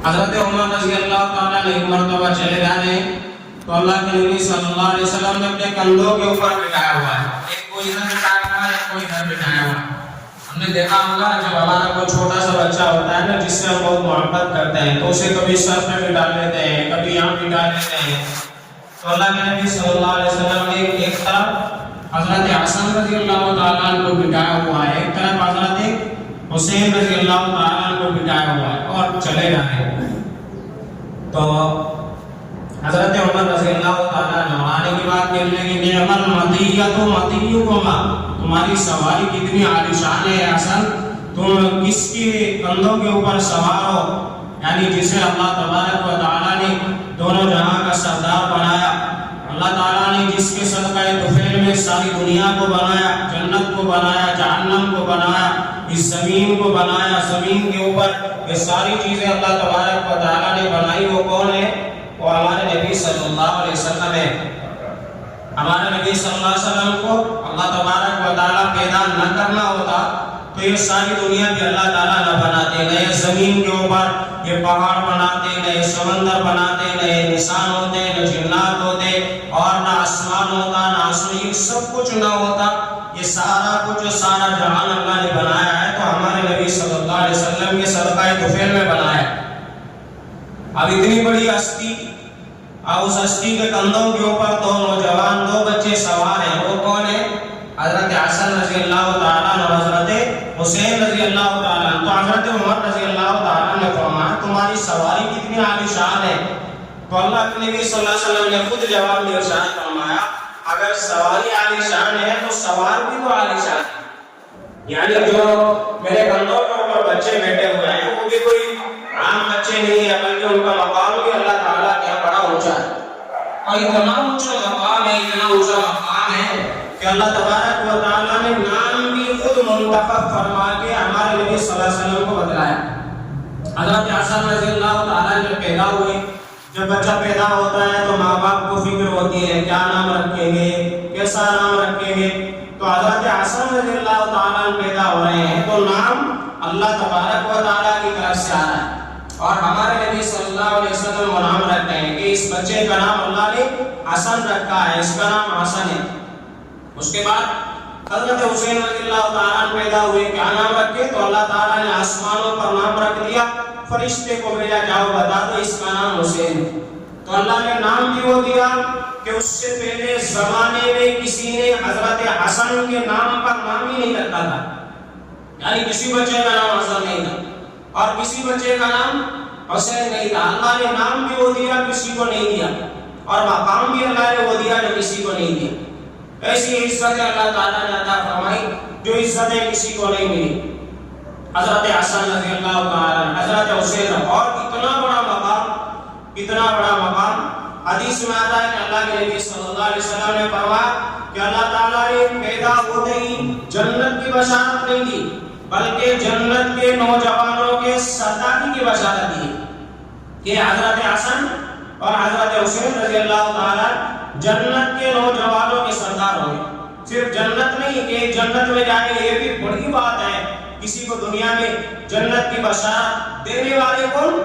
حضرت عمر رضی اللہ تعالیٰ نے ایک مرتبہ چلے جانے تو اللہ کے نبی صلی اللہ علیہ وسلم نے اپنے کندھوں کے اوپر بٹھایا ہوا ہے، ایک کوئی ادھر بٹھایا ہوا ہے، ایک کوئی ادھر بٹھایا ہوا ہے۔ ہم نے دیکھا ہوگا جب ہمارا کوئی چھوٹا سا بچہ ہوتا ہے نا جس سے ہم بہت محبت کرتے ہیں تو اسے کبھی سر پہ بٹھا لیتے ہیں، کبھی یہاں بٹھا لیتے ہیں۔ تو اللہ کے نبی صلی اللہ علیہ وسلم نے ایک طرف حضرت حسن رضی اللہ تعالیٰ عنہ کو بٹھایا ہوا ہے، ایک طرف حضرت حسین رضی اللہ تعالیٰ عنہ کو بٹھایا ہوا ہے اور چلے جا رہے ہیں۔ تو حضرت عمر رضی اللہ تعالیٰ عنہ آنے کی بات کہنے لگے نعم المطیۃ مطیۃکما، تمہاری سواری کتنی عالیشان ہے حسن، تم کس کے کندھوں کے اوپر سوار ہو، یعنی جسے اللہ تبارک و تعالیٰ نے دونوں جہاں کا سردار بنایا، اللہ تعالیٰ نے جس کے صدقہ طفیل میں ساری دنیا کو بنایا، جنت کو بنایا، جہنم کو بنایا، اس زمین کو بنایا، زمین کے اوپر یہ ساری چیزیں اللہ تبارک و تعالیٰ نے بنائی، وہ کون ہے؟ وہ ہمارے نبی صلی اللہ علیہ وسلم ہے۔ ہمارے نبی صلی اللہ علیہ وسلم کو اللہ تبارک و تعالیٰ پیدا نہ کرنا ہوتا تو یہ ساری دنیا بھی اللہ تعالیٰ نہ بناتے، نہ یہ زمین کے اوپر یہ پہاڑ بناتے، نہ یہ سمندر بناتے، نہ یہ انسان ہوتے، نہ جنات ہوتے، اور نہ آسمان ہوتا، نہ آسمان، سب کچھ نہ ہوتا۔ یہ سارا کچھ، سارا جہان اللہ نے بنایا ہے تو ہمارے نبی صلی اللہ علیہ وسلم کے صدقہ طفیل میں بنایا ہے۔ اب اتنی بڑی ہستی اور اس ہستی کے کندھوں کے اوپر دو نوجوان، دو بچے سوار ہیں، وہ کون ہیں؟ حضرت حسن رضی اللہ تعالیٰ عنہ، حضرت حسین رضی اللہ تعالیٰ عنہ۔ تو حضرت عمر رضی اللہ تعالیٰ عنہ نے فرمایا تمہاری سواری کتنی عالیشان ہے، تو اللہ کے نبی صلی اللہ علیہ وسلم نے خود جواب میں ارشاد فرمایا اگر سواری عالیشان ہے تو سوار بھی تو عالیشان ہے، یعنی جو میرے کندھوں کے اوپر بچے بیٹھے ہوئے ہیں وہ بھی کوئی عام بچے نہیں ہے، بلکہ ان کا مقام بھی اللہ تعالیٰ کے بڑا اونچا ہے، اور اتنا اونچا مقام ہے، اتنا اونچا مقام ہے کہ اللہ تبارک و تعالیٰ نے نام بھی خود منتخب فرما کے ہمارے نبی صلی اللہ علیہ وسلم کو بتلایا۔ حضرت حسن رضی اللہ تعالیٰ نے پیدا ہوئے، جب بچہ پیدا ہوتا ہے تو ماں باپ کو فکر ہوتی ہے کیا نام رکھیں گے، کیسا نام رکھیں گے، تو حضرت حسن رضی اللہ تعالیٰ پیدا ہو رہے ہیں تو نام اللہ تبارک و تعالیٰ کی طرف سے آ رہا ہے، اور ہمارے نبی صلی اللہ علیہ وسلم وہ نام رکھتے ہیں کہ اس بچے کا نام اللہ نے حسن رکھا ہے، اس کا نام حسن ہے۔ اس کے بعد حضرت حسین رضی اللہ تعالیٰ پیدا ہوئے، کیا نام رکھے، تو اللہ تعالیٰ نے آسمانوں پر نام رکھ دیا، فرشتے کو بھیجا جاؤ بتا دو اس کا نام حسین، تو اللہ نے نام بھی وہ دیا کہ اس سے پہلے زمانے میں کسی نے حضرت حسن کے نام پر نام ہی نہیں رکھا تھا، یعنی کسی بچے کا نام حسن نہیں تھا اور کسی بچے کا نام حسین نہیں تھا، اللہ نے نام بھی وہ دیا کسی کو نہیں دیا، اور مقام بھی اللہ نے وہ دیا جو کسی کو نہیں دیا۔ ایسی عزتیں اللہ تعالیٰ نے عطا فرمائی جو عزتیں کسی کو نہیں ملی۔ حضرت حسن رضی اللہ تعالیٰ، حضرت حسین، اور اتنا بڑا مقام، اتنا بڑا مقام حدیث میں آتا ہے کہ اللہ کے نبی صلی اللہ علیہ وسلم نے فرمایا کہ اللہ تعالیٰ نے پیدا ہوتے ہی جنت کی بشارت نہیں دی بلکہ جنت کے نوجوانوں کے سرداری کی بشارت دی کہ حضرت حسن اور حضرت حسین رضی اللہ تعالیٰ جنت کے نوجوانوں کے سردار ہوں گے۔ صرف جنت نہیں کہ جنت میں جائیں گے، یہ بھی بڑی بات ہے، کسی کو دنیا میں جنت کی بشارت دینے والے کون؟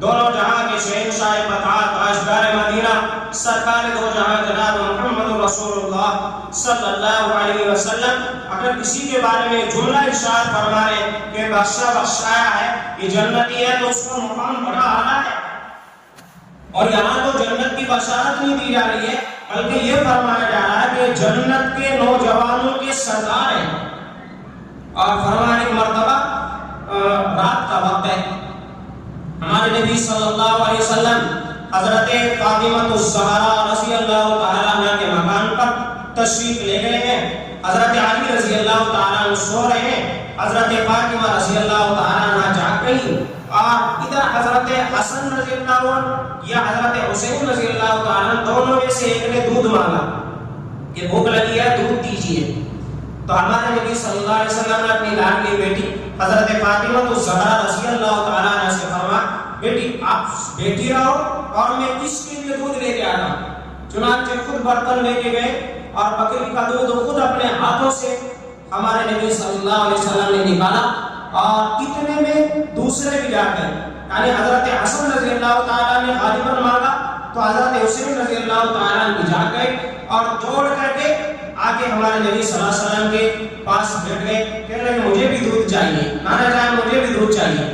دونوں جہاں کے شہنشاہ فتح تاجدار مدینہ سرکار دو جہاں جناب محمد رسول اللہ صلی اللہ علیہ وسلم اگر کسی کے بارے میں جملہ ارشاد فرما رہے کہ بخشا بخشایا ہے، یہ جنتی ہے، تو اس کا مقام بڑا اعلیٰ ہے، اور یہاں تو جنت کی بشارت نہیں دی جا رہی ہے بلکہ یہ فرمایا جا رہا ہے کہ جنت کے نوجوانوں کے سردار ہیں، اور فرمایا ایک مرتبہ رات کا وقت ہے، ہمارے نبی صلی اللہ علیہ وسلم حضرت فاطمہ الزہرا رضی اللہ تعالیٰ عنہ کے مکان پر تشریف لے گئے ہیں، حضرت علی رضی اللہ تعالیٰ عنہ سو رہے ہیں، حضرت فاطمہ رضی اللہ تعالیٰ عنہ جاگ گئی، اور ادھر حضرت حسن رضی اللہ عنہ یا حضرت حسین رضی اللہ تعالیٰ عنہ دونوں میں سے ایک نے دودھ مانگا کہ بھوک لگی ہے دودھ دیجیے، تو ہمارے نبی صلی اللہ علیہ وسلم نے اپنی لاڈلی بیٹی حضرت فاطمہ الزہرا رضی اللہ تعالیٰ عنہ سے فرمایا بیٹی آپ بیٹھی رہو اور میں کس کے لیے دودھ لے کے آتا ہوں، چنانچہ خود برتن لے کے گئے اور بکری کا دودھ خود اپنے ہاتھوں سے ہمارے نبی صلی اللہ علیہ وسلم نے نکالا، اور اتنے میں دوسرے بھی جا کر یعنی حضرت حسن رضی اللہ تعالیٰ نے غالباً مانگا تو حضرت حسین رضی اللہ تعالیٰ نے جا گئے اور دوڑ کر کے آگے ہمارے نبی صلی اللہ علیہ وسلم کے پاس بیٹھ گئے، کہنے لگے مجھے بھی دودھ چاہیے، نانا جان مجھے بھی دودھ چاہیے۔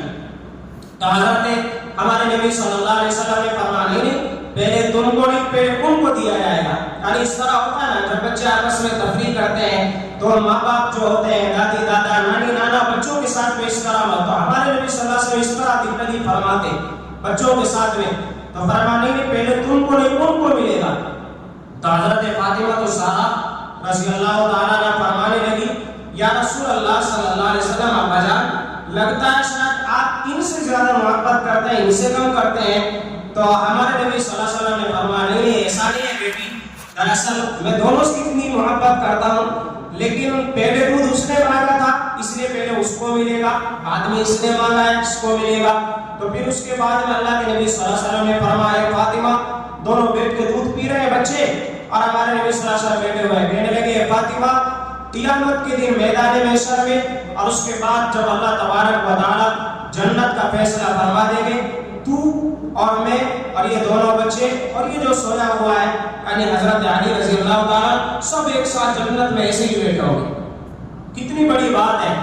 تو حضرت نے ہمارے نبی صلی اللہ علیہ وسلم نے فرمایا نہیں، پہلے تم کو نہیں، پہلے ان کو دیا جائے گا۔ یعنی اس طرح ہوتا ہے نا، جب بچے آپس میں تفریح کرتے ہیں تو ماں باپ جو ہوتے ہیں، دادی دادا نانی نانا بچوں کے ساتھ میں اس طرح ہوتا ہے۔ ہمارے نبی صلی اللہ علیہ وسلم اس طرح دکھائی فرماتے بچوں کے ساتھ میں، تو فرمانے نہیں پہلے تم کو نہیں ان کو ملے گا۔ تو حضرت فاطمہ تو سارا رضی اللہ تعالیٰ عنہ فرمانے لگی یا رسول اللہ صلی اللہ علیہ وسلم ابا جان، لگتا ہے شاید آپ ان سے زیادہ محبت کرتے ہیں، ان سے کم کرتے ہیں۔ تو ہمارے نبی صلی اللہ علیہ وسلم نے فرمایا نہیں ایسا نہیں ہے بیٹی، دراصل میں دونوں سے اتنی محبت کرتا ہوں، لیکن پہلے دودھ اس نے مانگا تھا اس لیے پہلے اس کو ملے گا، بعد میں اس نے مانگا ہے اس کو ملے گا۔ تو پھر اس کے بعد میں اللہ کے نبی صلی اللہ علیہ وسلم نے فرمایا فاطمہ دونوں بیٹھ کے دودھ پی رہے ہیں بچے، اور ہمارے نبی صلی اللہ علیہ وسلم بیٹھے ہوئے کہنے لگے فاطمہ قیامت کے دن میدان محشر میں اور اس کے بعد جب اللہ تبارک و تعالی جنت کا فیصلہ فرما دیں گے، تو اور میں اور یہ دونوں بچے اور یہ جو سویا ہوا ہے یعنی حضرت علی رضی اللہ تعالیٰ سب ایک ساتھ جنت میں ایسے ہی بیٹھے ہوں گے۔ کتنی بڑی بات ہے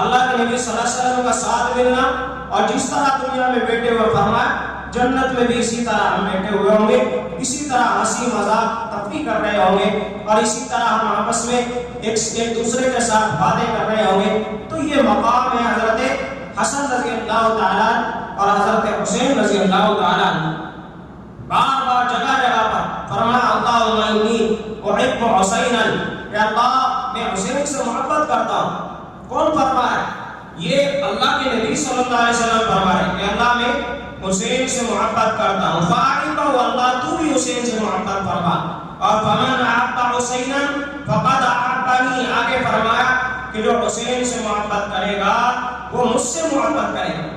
اللہ کے نبی صلی اللہ علیہ وسلم کا ساتھ ملنا، اور جس طرح دنیا میں بیٹھے ہوئے فرمایا جنت میں بھی اسی طرح ہم بیٹھے ہوئے ہوں گے، اسی طرح ہنسی مذاق تفریح کر رہے ہوں گے، اور اسی طرح ہم آپس میں ایک دوسرے کے ساتھ باتیں کر رہے ہوں گے۔ تو یہ مقام ہے حضرت حسن رضی اللہ تعالیٰ اور حضرت حسین رضی اللہ تعالیٰ۔ بار بار جگہ جگہ پر فرمایا اللہم انی احب حسینا، کہ اللہ میں حسین سے محبت کرتا ہوں۔ کون فرمایا؟ یہ اللہ کے نبی صلی اللہ علیہ وسلم فرمائے کہ اللہ میں حسین سے محبت کرتا ہوں۔ فاعلہ اللہ تو بھی حسین سے محبت فرما، اور فمن احب حسینا فقد احبنی، آگے فرمایا کہ جو حسین سے محبت کرے گا وہ مجھ سے محبت کرے گا،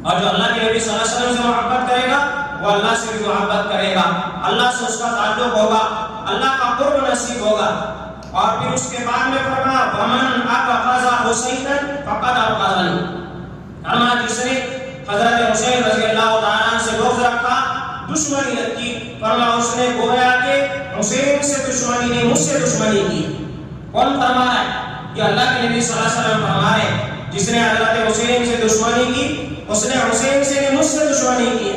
اور جو اللہ کے نبی صلی اللہ علیہ وسلم سے محبت کرے گا وہ اللہ سے بھی محبت کرے گا، اللہ سے اس کا تعلق ہوگا، اللہ کا قرب نصیب ہوگا۔ اور پھر اس کے بعد میں فرمایا ومن ابغض حسینا فقد ابغضنی، فرمایا جس نے حضرت حسین رضی اللہ تعالیٰ عنہ سے بغض رکھا، دشمنی رکھی، فرمایا اس نے گویا کہ حسین سے دشمنی نہیں مجھ سے دشمنی کی۔ کون فرما رہا ہے؟ یہ اللہ کے نبی صلی اللہ علیہ وسلم فرما رہے ہیں جس نے حضرت حسین سے دشمنی کی اس نے حسین سے نہیں مجھ سے دشمنی کی،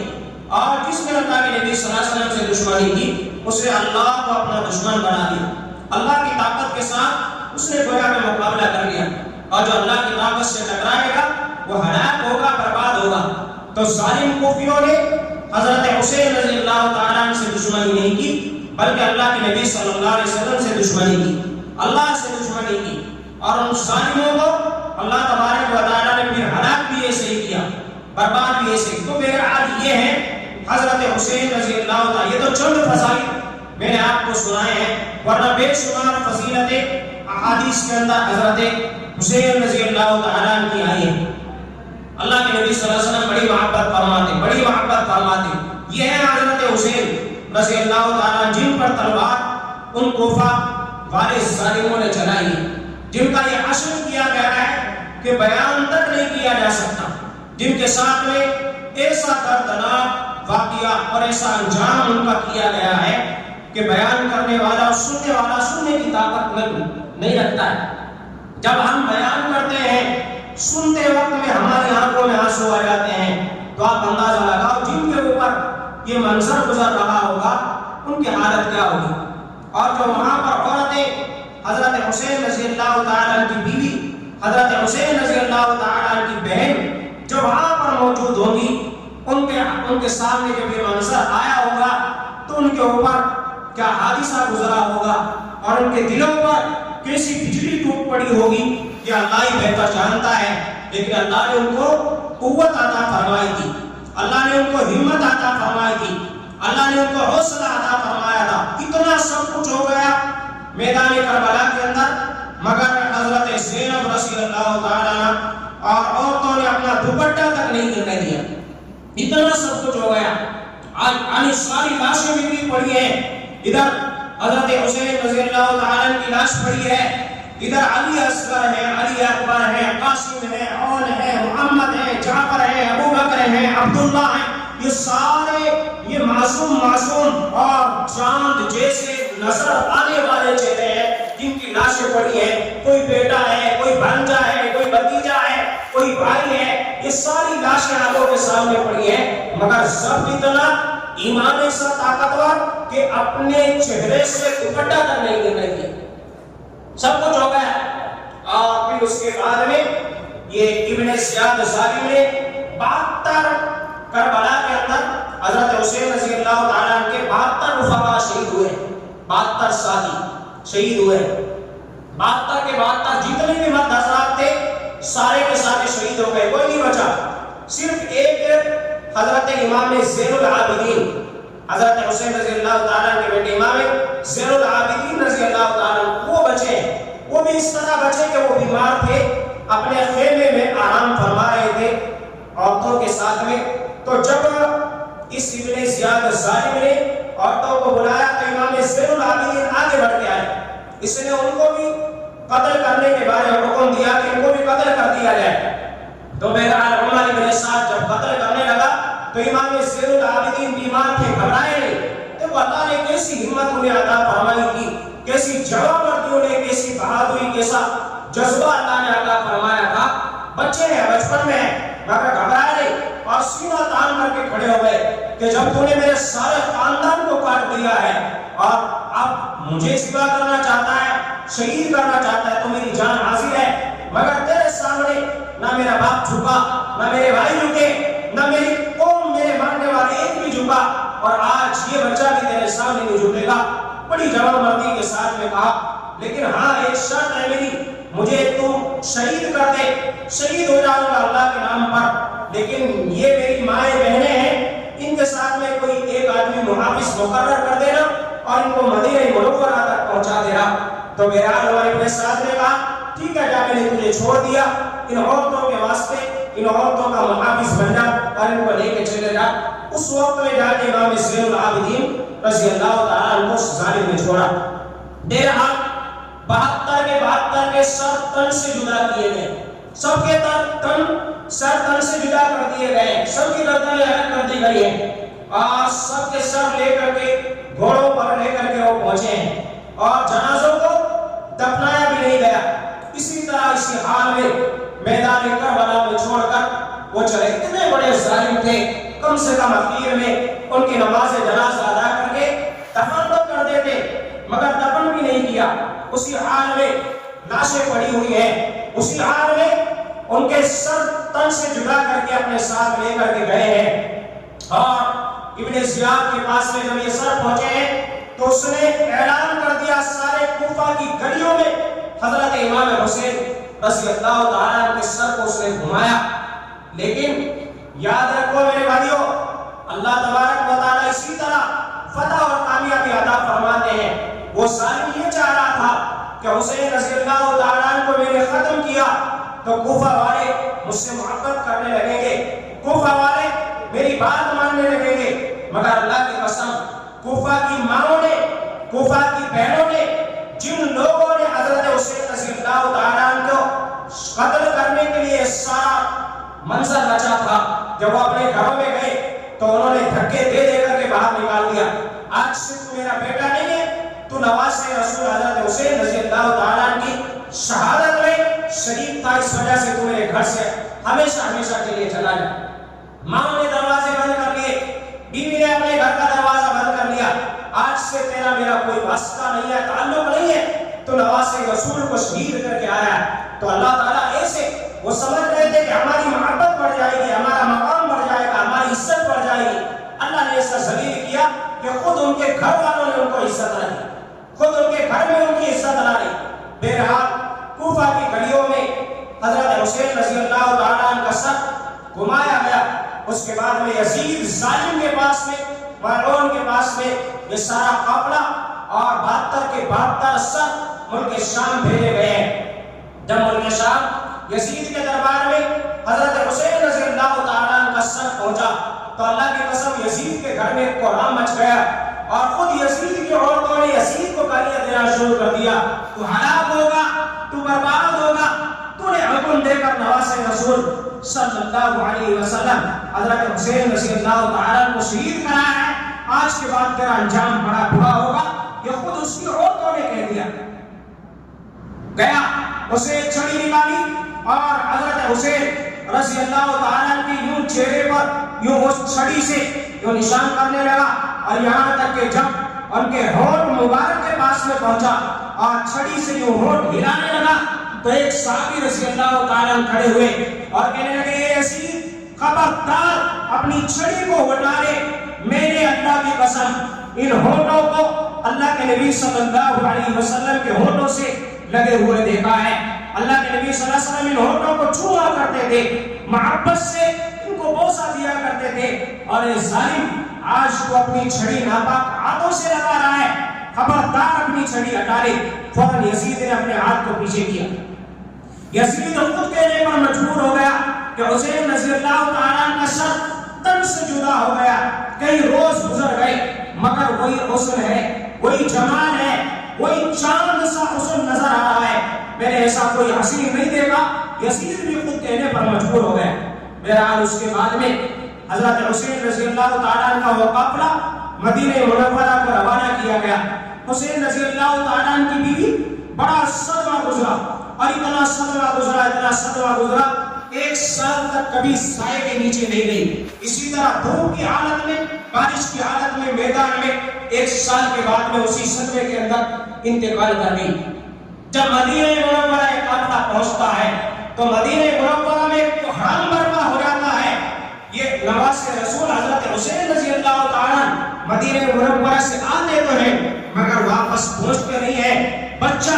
اور جس نے اللہ کے نبی صلی اللہ علیہ وسلم سے دشمنی کی اس نے اللہ کو اپنا دشمن بنا دیا، اللہ کی طاقت کے ساتھ اس نے گویا کہ مقابلہ کر لیا، اور جو اللہ کی طاقت سے ٹکرائے گا وہ ہلاک ہوگا، برباد ہوگا۔ تو ظالم کوفیوں نے حضرت حسین رضی اللہ تعالیٰ عنہ سے دشمنی نہیں کی، بلکہ اللہ کے نبی صلی اللہ علیہ وسلم سے دشمنی کی، اللہ سے دشمنی کی، اور ان ظالموں کو اللہ تبارک و تعالیٰ نے پھر ہلاک بھی ایسے ہی کیا، برباد بھی ایسے ہی۔ تو میرا حال یہ ہے حضرت حسین رضی اللہ تعالیٰ، یہ تو چند فضائل میں نے آپ کو سنائے ہیں، ورنہ بے شمار فضیلتیں احادیث کے اندر حضرت حسین رضی اللہ تعالیٰ عنہ کی آئی ہیں۔ اللہ کے نبی صلی اللہ علیہ وسلم بڑی محبت فرماتے۔ یہ ہے حضرت حسین رضی اللہ تعالیٰ جن پر تلوار ان کوفہ والے ظالموں نے چلائی، جن کا یہ حشر کیا گیا ہے کہ بیان تک نہیں کیا جا سکتا، جن کے ساتھ میں ایسا دردناک واقعہ اور ایسا انجام ان کا کیا گیا ہے کہ بیان کرنے والا اور سننے والا سننے کی طاقت نہیں رکھتا ہے۔ جب ہم بیان کرتے ہیں سنتے وقت میں ہماری آنکھوں میں آنسو آ جاتے ہیں، تو آپ اندازہ لگاؤ جن کے اوپر یہ منظر گزر رہا ہوگا ان کی حالت کیا ہوگی۔ اور جو وہاں پر عورتیں حضرت حسین رضی اللہ تعالیٰ کی بیوی، حضرت حسین رضی اللہ تعالیٰ کی بہن جو وہاں پر موجود ہوں گی، ان کے سامنے جب یہ منظر آیا ہوگا تو ان کے اوپر کیا حادثہ گزرا ہوگا، اور ان کے دلوں پر کیسی بجلی ٹوٹ پڑی ہوگی، یہ اللہ ہی بہتر جانتا ہے۔ لیکن اللہ نے ان کو قوت عطا فرمائی تھی، اللہ نے ان کو ہمت عطا فرمائی تھی، اللہ نے ان کو حوصلہ عطا فرمایا تھا۔ اتنا سب کچھ ہو گیا میدان کربلا کے اندر، مگر حضرت زینب رضی اللہ تعالیٰ عنہ اور عورتوں نے اپنا دوپٹہ تک نہیں گرنے دیا، اتنا سب کچھ ہو گیا۔ آج ساری لاشیں بھی پڑی ہیں، ادھر حضرت حسین رضی اللہ تعالیٰ عنہ کی لاش پڑی ہے، ادھر علی اصغر ہے، علی اکبر ہے، قاسم ہے، اون ہے، محمد ہے، جعفر ہے، ابو بکر ہے، عبداللہ ہے، یہ سارے یہ معصوم اور چاند جیسے نظر آنے والے چہرے ہیں جن کی لاشیں پڑی ہیں. کوئی بیٹا ہے، کوئی بھانجا ہے، کوئی بھتیجا ہے، کوئی بھائی ہے، یہ ساری لاشیں آنکھوں کے سامنے پڑی ہیں، مگر سب اتنا ایمان ایسا طاقتور کہ اپنے چہرے سے دوپٹہ تک نہیں گر رہی ہے، سب کچھ ہو گیا. اور پھر اس کے بعد میں یہ ابن زیاد ظالم نے 72 کربلا کے اندر حضرت حسین رضی اللہ تعالیٰ عنہ کے 72 رفقا شہید ہوئے، 72 ساتھی شہید ہوئے. 72 کے 72 جتنے بھی مرد حضرات تھے سارے کے سارے شہید ہو گئے، کوئی نہیں بچا. صرف ایک حضرت امام زین العابدین حضرت حسین رضی اللہ تعالیٰ کے بیٹے امام زین العابدین رضی اللہ تعالیٰ وہ بچے. وہ بھی اس طرح بچے کہ وہ بیمار تھے، اپنے خیمے میں آرام فرما رہے تھے عورتوں کے ساتھ میں. تو جب اس ابن زیاد ظالم نے عورتوں کو بلایا تو امام زین العابدین آگے بڑھ کے آئے. اس نے ان کو بھی قتل کرنے کے بارے میں حکم دیا کہ ان کو بھی قتل کر دیا جائے. تو بہرحال عمر بن سعد جب قتل کرنے لگا تو امام زین العابدین بیمار تھے، گھبرائے نہیں. تو اللہ نے کیسی ہمت انہیں عطا فرمائی تھی، کیسی جوان مردیوں نے، کیسی بہادری، کیسا جذبہ اللہ نے عطا فرمایا تھا. بچے ہیں، بچپن میں ہیں، مگر گھبرائے نہیں اور سینہ تان کر کے کھڑے ہو گئے کہ جب تو نے میرے سارے خاندان کو کاٹ دیا ہے اور اب مجھے ذبح کرنا چاہتا ہے، شہید کرنا چاہتا ہے، تو میری جان حاضر ہے، مگر تیرے سامنے نہ میرا باپ جھکا، نہ میرے بھائی جھکے، نہ میری قوم، میرے ماننے والے ایک بھی جھکا، اور آج یہ بچہ بھی تیرے سامنے نہیں جھکے گا. بڑی جوان مردی کے ساتھ میں کہا لیکن ہاں ایک شرط ہے میری، مجھے تم شہید کر دے، شہید ہو جاؤں گا اللہ کے نام پر، لیکن یہ میری مائیں بہنیں ہیں، ان کے ساتھ میں کوئی ایک آدمی محافظ مقرر کر دینا اور ان کو مدینہ منورہ تک پہنچا دینا. تو بہرحال ہمارے اپنے ساتھ نے کہا ٹھیک ہے جا، میں نے تجھے چھوڑ دیا، ان عورتوں کے واسطے ان عورتوں کا محافظ بن جا اور ان کو لے کے چلے جا. اس وقت میں جا کے امام زین العابدین رضی اللہ تعالیٰ عنہ کو ظالم نے چھوڑا. بہرحال 72 کے 72 کے سر تن سے جدا کیے گئے، سب کے تن سر تن سے جدا کر دیے گئے، سب کی گردنیں الگ کر دی گئی ہیں اور سب کے سر لے کر کے گھوڑوں پر لے کر کے وہ پہنچے ہیں اور جنازوں کو دفنایا بھی نہیں گیا. اسی طرح اسی حال میں میدان کربلا میں چھوڑ کر وہ چلے. اتنے بڑے ظالم تھے، کم سے کم اخیر میں ان کی نماز جنازہ ادا کر کے دفن تو کر دیتے مگر دفن بھی نہیں کیا. اسی حال میں لاشیں پڑی ہوئی ہیں، اسی حال میں ان کے سر تن سے جدا کر کے اپنے ساتھ لے کر کے گئے ہیں. اور ابن زیاد کے پاس میں جب یہ سر پہنچے ہیں تو اس نے اعلان کر دیا سارے کوفہ کی گلیوں میں حضرت امام حسین رضی اللہ تعالیٰ کے سر کو اس نے گھمایا. لیکن یاد رکھو میرے بھائیوں، اللہ تبارک و تعالیٰ اسی طرح فتح اور کامیابی عطا فرماتے ہیں. وہ ظالم یہ چاہ رہا تھا کہ حسین رضی اللہ تعالیٰ کو میں نے ختم کیا تو کوفہ والے مجھ سے محبت کرنے لگیں گے، کوفہ والے میری بات ماننے لگیں گے. مگر اللہ کی قسم، کوفہ کی ماں نے، کوفہ کی بہنوں نے، جن لوگوں نے حضرت حسین رضی اللہ تعالیٰ کو قتل کرنے کے لیے سارا منظر رچا تھا، جب وہ اپنے گھروں میں گئے تو انہوں نے دھکے دے دے کر کے باہر نکال دیا. آج سے تو میرا بیٹا نہیں ہے، تو نواز رسول حضرت حسین رضی اللہ تعالیٰ کی شہادت میں شریک تھا، اس وجہ سے تو میرے گھر سے ہمیشہ ہمیشہ کے لیے چلا جا. ماں نے دروازے بند کر لیے، بیوی نے اپنے گھر کا دروازہ بند کر لیا. آج سے تیرا میرا کوئی واسطہ نہیں ہے، تعلق نہیں ہے، تو نواز رسول کو شہید کر کے آیا ہے. تو اللہ تعالیٰ ایسے وہ سمجھ رہے تھے کہ ہماری محبت بڑھ جائے گی، ہمارا مقام بڑھ جائے گا، ہماری عزت بڑھ جائے گی. اللہ نے ایسا ذلیل کیا کہ خود ان کے گھر والوں نے ان کو عزت نہ دی، خود ان کے گھر میں ان کی عزت نہ دی. بہرحال کوفہ کی گلیوں میں حضرت حسین رضی اللہ تعالیٰ عنہ کا سر گھمایا گیا. اس کے بعد میں یزید ظالم کے پاس میں، ملعون کے پاس میں یہ سارا قافلہ اور 72 کے 72 سر ملک شام بھیجے گئے ہیں. جب ملک شام یزید کے دربار میں حضرت حسین رضی اللہ تعالیٰ عنہ کا سر پہنچا تو اللہ کی قسم یزید کے گھر میں کوہرام مچ گیا. اور خود یزید کی عورتوں نے یزید کو گالیاں دینا شروع کر دیا، تو ہلاک ہوگا، تو برباد ہوگا، تو نے حکم دے کر نواسے رسول صلی اللہ علیہ وسلم حضرت حسین رضی اللہ تعالیٰ کو شہید کرایا ہے، آج کے بعد تیرا انجام بڑا برا ہوگا، یہ خود اس کی عورتوں نے کہہ دیا۔ گیا اسے چھڑی نکالی اور حضرت حسین رضی اللہ تعالیٰ کی یوں چہرے پر یوں اس چھڑی سے یوں نشان کرنے لگا، اور یہاں تک کہ جب ان کے ہونٹ مبارک کے پاس میں پہنچا اور چھڑی سے یوں ہونٹ ہلانے لگا تو ایک صحابی رضی اللہ تعالیٰ کھڑے ہوئے اور کہنے لگے اے یزید خبردار اپنی چھڑی کو ہٹا لے، میں نے اللہ کی قسم ان ہونٹوں کو اللہ کے نبی صلی اللہ علیہ وسلم کے ہونٹوں سے لگے ہوئے دیکھا ہے، اللہ کے نبی صلی اللہ علیہ وسلم ان ہونٹوں کو چھوا کرتے تھے، محبت سے ان کو بوسہ دیا کرتے تھے، اور یہ ظالم آج تو اپنی چھڑی ناپاک ہاتھوں سے لگا رہا ہے، خبردار اپنی چھڑی ہٹا لے۔ فوراً یزید نے اپنے ہاتھ کو پیچھے کیا، یزید خود کہنے پر مجبور ہو گیا کہ حسین رضی اللہ تعالیٰ کا سر تن سے جدا ہو گیا، کئی روز گزر گئے مگر وہی حسن ہے، وہی جمال ہے، وہی چاند سا حسن نظر آ رہا ہے، میں نے ایسا کوئی حسین نہیں دیکھا۔ یزید بھی خود کہنے پر مجبور ہو گیا۔ بہرحال اس کے بعد میں حضرت حسین رضی اللہ تعالیٰ کا وہ قافلہ مدینہ منورہ کو روانہ کیا گیا۔ حسین رضی اللہ تعالیٰ کی بیوی بڑا صدمہ گزرا، اور اتنا صدمہ گزرا 1 سال تک کبھی سائے کے نیچے نہیں گئی، اسی طرح دھوپ کی حالت میں، بارش کی حالت میں، میدان میں 1 سال کے بعد میں اسی صدمے کے اندر انتقال کر گئی۔ جب مدینہ منورہ ایک قافلہ پہنچتا ہے تو مدینہ منورہ میں ایک کوہرام برپا ہو جاتا ہے۔ یہ نواسے رسول حضرت حسین رضی اللہ تعالیٰ مدینہ منورہ سے آتے تو ہیں مگر واپس پہنچتے نہیں ہیں، بچہ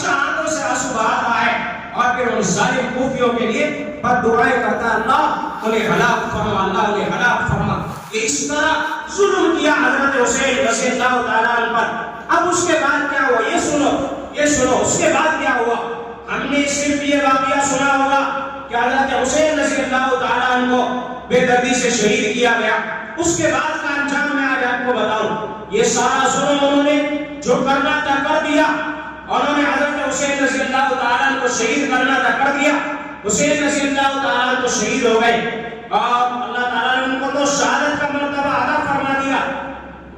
آنکھوں سے آنسو بہاتا ہے اور پھر ان ظالم کوفیوں کے لیے بد دعائیں کرتا ہے، اللہ انہیں ہلاک فرما، اللہ انہیں ہلاک فرما۔ کہ اس طرح ظلم کیا حضرت حسین رضی اللہ تعالیٰ پر۔ اب اس کے بعد کیا ہوا یہ سنو اس کے بعد کیا ہوا۔ ہم نے صرف یہ واقعہ سنا ہوگا کہ حضرت حسین رضی اللہ تعالیٰ کو بے دردی سے شہید کیا گیا، اس کے بعد کا انجام میں آج آپ کو بتاؤں۔ یہ سارا ظلم انہوں نے جو کرنا تھا کر دیا، انہوں نے حضرت حسین رضی اللہ تعالیٰ کو شہید کرنا تھا کر دیا، حسین رضی اللہ تعالیٰ کو شہید ہو گئے، اور اللہ تعالیٰ نے ان کو تو شہادت کا مرتبہ عطا فرما دیا۔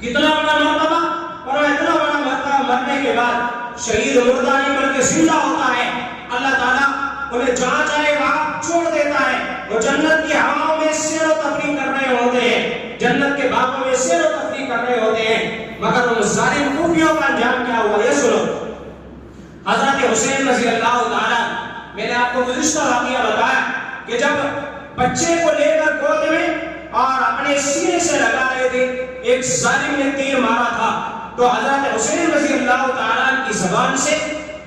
کتنا بڑا مرتبہ، اور اتنا بڑا مرتبہ مرنے کے بعد شہید مردہ نہیں بلکہ زندہ ہوتا ہے، اللہ تعالیٰ انہیں جہاں چاہے وہاں چھوڑ دیتا ہے، وہ جنت کی ہواؤں میں سیر و تفریح کر رہے ہوتے ہیں، جنت کے باغوں میں سیر و تفریح کر رہے ہوتے ہیں، مگر ان ظالم کوفیوں کا انجام کیا ہوا یہ سنو۔ حضرت حسین رضی اللہ تعالیٰ، میں نے آپ کو گزشتہ واقعہ بتایا کہ جب بچے کو لے کر گود میں اور اپنے سینے سے لگا رہے تھے، ایک ظالم نے تیر مارا تھا، تو حضرت حسین رضی اللہ تعالیٰ کی زبان سے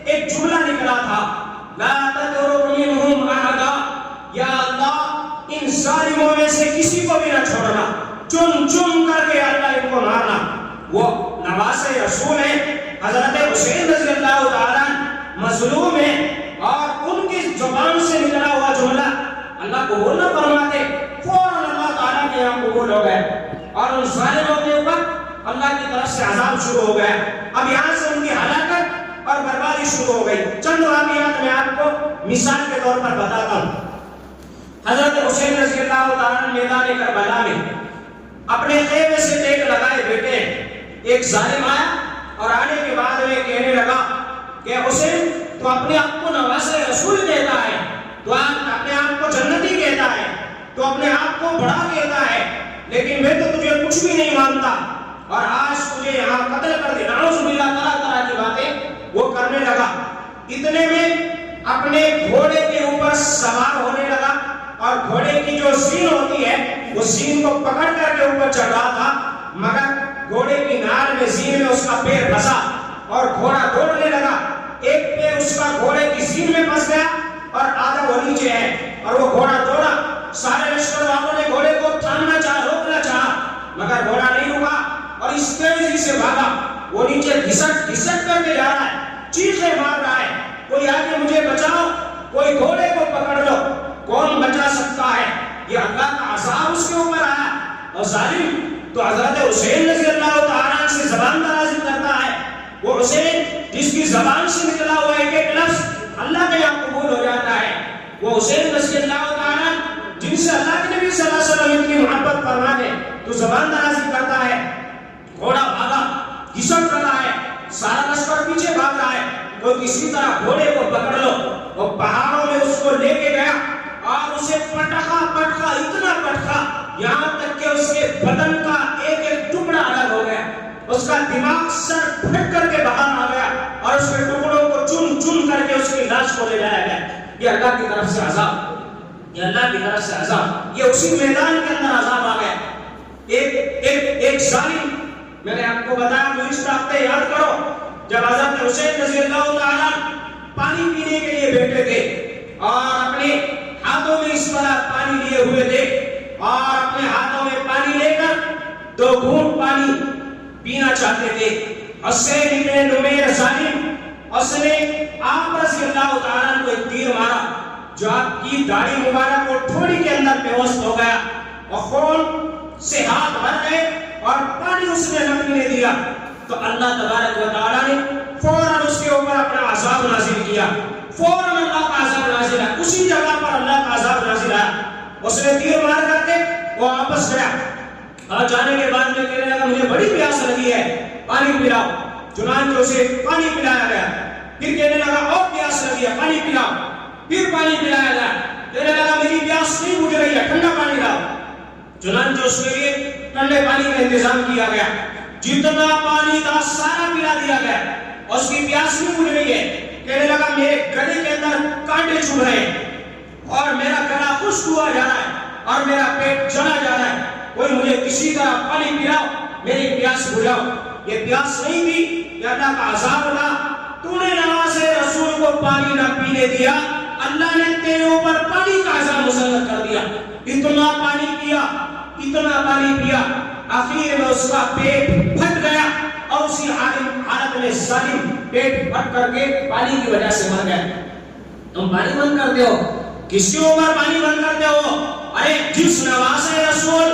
ایک جملہ نکلا تھا، لا تذر منهم احدا، یا اللہ ان ظالموں میں سے کسی کو بھی نہ چھوڑنا، چن چن کر کے اللہ ان کو مارنا۔ وہ نواسے رسول ہیں، حضرت حسین رضی اللہ تعالیٰ مظلوم ہیں، اور ان کی زبان سے نکلا ہوا جملہ اللہ کو بولنا فرماتے، فوراً اللہ تعالیٰ کے یہاں قبول ہو گئے، اور ان ظالموں کے اوپر اللہ کی طرف سے عذاب شروع ہو گیا۔ اب یہاں سے ان کی ہلاکت اور بربادی شروع ہو گئی۔ چند واقعات میں آپ کو مثال کے طور پر بتاتا ہوں۔ حضرت حسین رضی اللہ تعالیٰ میدان کربلا میں اپنے خیمے سے ٹیک لگائے بیٹھے، ایک ظالم آیا اور آنے کے بعد میں کہنے لگا کہ حسین تو اپنے آپ کو نواسے رسول کہتا ہے، تو اپنے آپ کو جنتی کہتا ہے، تو اپنے آپ کو بڑا کہتا ہے، لیکن میں تو تجھے کچھ بھی نہیں مانتا، اور آج تجھے یہاں قتل کر دے، نعوذ باللہ، طرح طرح کی باتیں وہ کرنے لگا۔ اتنے میں اپنے گھوڑے کے اوپر سوار ہونے لگا، اور گھوڑے کی جو سین ہوتی ہے وہ سین کو پکڑ کر کے اوپر چڑھ رہا تھا، مگر گھوڑے کی نال میں سین میں اس کا پیر پھنسا اور گھوڑا دوڑنے لگا، ایک پیر اس کا گھوڑے کی سین میں پھنس گیا اور آدھا وہ نیچے ہے، اور وہ گھوڑا دوڑا۔ سارے لشکر والوں نے گھوڑے کو تھامنا چاہا، روکنا چاہا، مگر گھوڑا نہیں رکا اور اس تیزی سے بھاگا، وہ نیچے گھسٹ گھسٹ کر کے جا رہا ہے، چیخیں مار رہا ہے، کوئی آگے مجھے بچاؤ، کوئی گھوڑے کو پکڑ لو۔ کون بچا سکتا ہے؟ یہ اللہ کا عذاب اس کے اوپر آیا، اور ظالم تو حضرت حسین رضی اللہ تعالیٰ عنہ سے زبان درازی کرتا ہے. وہ حسین جس کی زبان سے نکلا ہوا ایک ایک لفظ اللہ کے یہاں قبول ہو جاتا ہے. وہ حسین رضی اللہ تعالیٰ جن سے اللہ کے نبی صلی اللہ علیہ وسلم کی محبت فرما ہے تو زبان درازی کرتا ہے. گھوڑا بھاگا گھسٹ رہا ہے, سارا لشکر پیچھے بھاگ رہا ہے, تو کسی طرح گھوڑے کو پکڑ لو. وہ پہاڑوں میں اس کو لے کے گیا اور اسے پٹخا اتنا پٹخا یہاں تک کہ اس کے بدن کا ایک ایک ٹکڑا الگ ہو گیا. اس کا دماغ سر پھٹ کر کے باہر آ گیا اور اس کے ٹکڑوں کو چن چن کر کے اس کی لاش کو لے جایا گیا. یہ اللہ کی طرف سے عذاب, یہ اللہ کی طرف سے عذاب, یہ اسی میدان کے اندر عذاب آ گیا. ایک ظالم, میں نے آپ کو بتایا جو اس رابطے یاد کرو, جب حضرت حسین رضی اللہ تعالیٰ پانی پینے کے لیے بیٹھے تھے اور اپنے ہاتھوں میں اس طرح پانی لیے ہوئے تھے اور اپنے ہاتھوں میں پانی لے کر 2 گھونٹ پانی پینا چاہتے تھے. حسین ابن نمیر ظالم, اس نے آپ رضی اللہ تعالیٰ کو ایک تیر مارا جو آپ کی داڑھی مبارک اور ٹھوڑی کے اندر پیوست ہو گیا اور خون سے ہاتھ بھر گئے اور پانی اس نے نہ پینے دیا. تو اللہ تبارک و تعالیٰ نے فوراً اس کے اوپر اپنا عذاب نازل کیا. فوراً اللہ کا عذاب نازل آیا, اسی جگہ پر اللہ کا عذاب نازل آیا. اس نے تیر مار کر کے وہ واپس گیا اور جانے کے بعد میں کہنے لگا مجھے بڑی پیاس لگی ہے, پانی پلاؤ. چنانچہ اسے پانی پلایا گیا. پھر کہنے لگا اور پیاس لگی ہے, پانی پلاؤ. پھر پانی پلایا گیا. کہنے لگا میری پیاس نہیں بجھ رہی ہے, ٹھنڈا پانی لاؤ. چنانچہ اس کے لیے ٹھنڈے پانی کا انتظام کیا گیا. جتنا پانی تھا سارا پلا دیا گیا. اس کی پیاس نہیں بجھ رہی ہے. کہنے لگا میرے گلے کے اندر کانٹے چبھ رہے ہیں اور میرا گلا خشک ہوا جا رہا ہے اور میرا پیٹ جلا جا رہا ہے, کوئی مجھے کسی طرح پانی پلاؤ, میری پیاس بجھاؤ. یہ پیاس نہیں تھی, یہ اللہ کا عذاب تھا. تو نے نواز رسول کو پانی نہ پینے دیا, اللہ نے تیرے اوپر پانی کا عذاب مسلط کر دیا. اتنا پانی پیا, اتنا پانی پیا, آخر میں اس کا پیٹ پھٹ گیا اور اسی حالت میں ظالم پیٹ پھٹ کر کے پانی کی وجہ سے مر گئے. تم پانی بند کرتے ہو, کس کے اوپر پانی بند کرتے ہو؟ ارے جس نواز رسول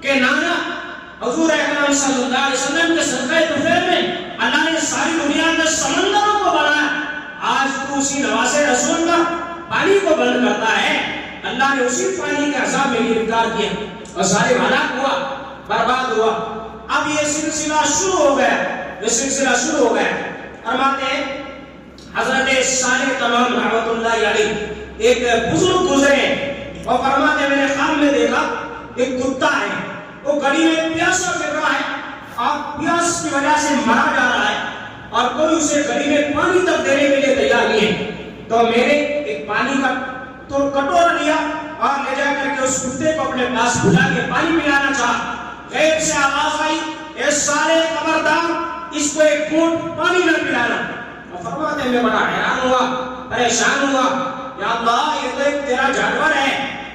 کے نانا حضور اکرم صلی اللہ علیہ وسلم کے صدقہ طفیل میں اللہ نے ساری دنیا کے سمندروں کو بنایا, آج تو اسی نواز رسول کا پانی کو بند کرتا ہے. اللہ نے اسی پانی کے عذاب میں گرفتار کیا اور سارے ہلاک ہوا, برباد ہوا. اب یہ سلسلہ شروع ہو گیا, یہ سلسلہ شروع ہو گیا. فرماتے ہیں حضرت صالح تمام رحمۃ اللہ علیہ ایک بزرگ گزرے اور فرماتے میں نے خواب میں دیکھا ایک کتا ہے, وہ گلی میں پیاسا پھر رہا ہے اور پیاس کی وجہ سے مرا جا رہا ہے اور کوئی اسے گلی میں پانی تک دینے کے لیے تیار نہیں ہے. تو میں نے ایک پانی کا تو کٹورا لیا اور لے جا کر کے اس کتے کو اپنے پاس بلا کے پانی پلانا چاہا. غیب سے آواز آئی, اے سارے خبردار, اس کو ایک گھونٹ پانی نہ پلانا. اور فرماتے میں بڑا حیران ہوا, پریشان ہوا, یا اللہ یہ تو ایک تیرا جانور ہے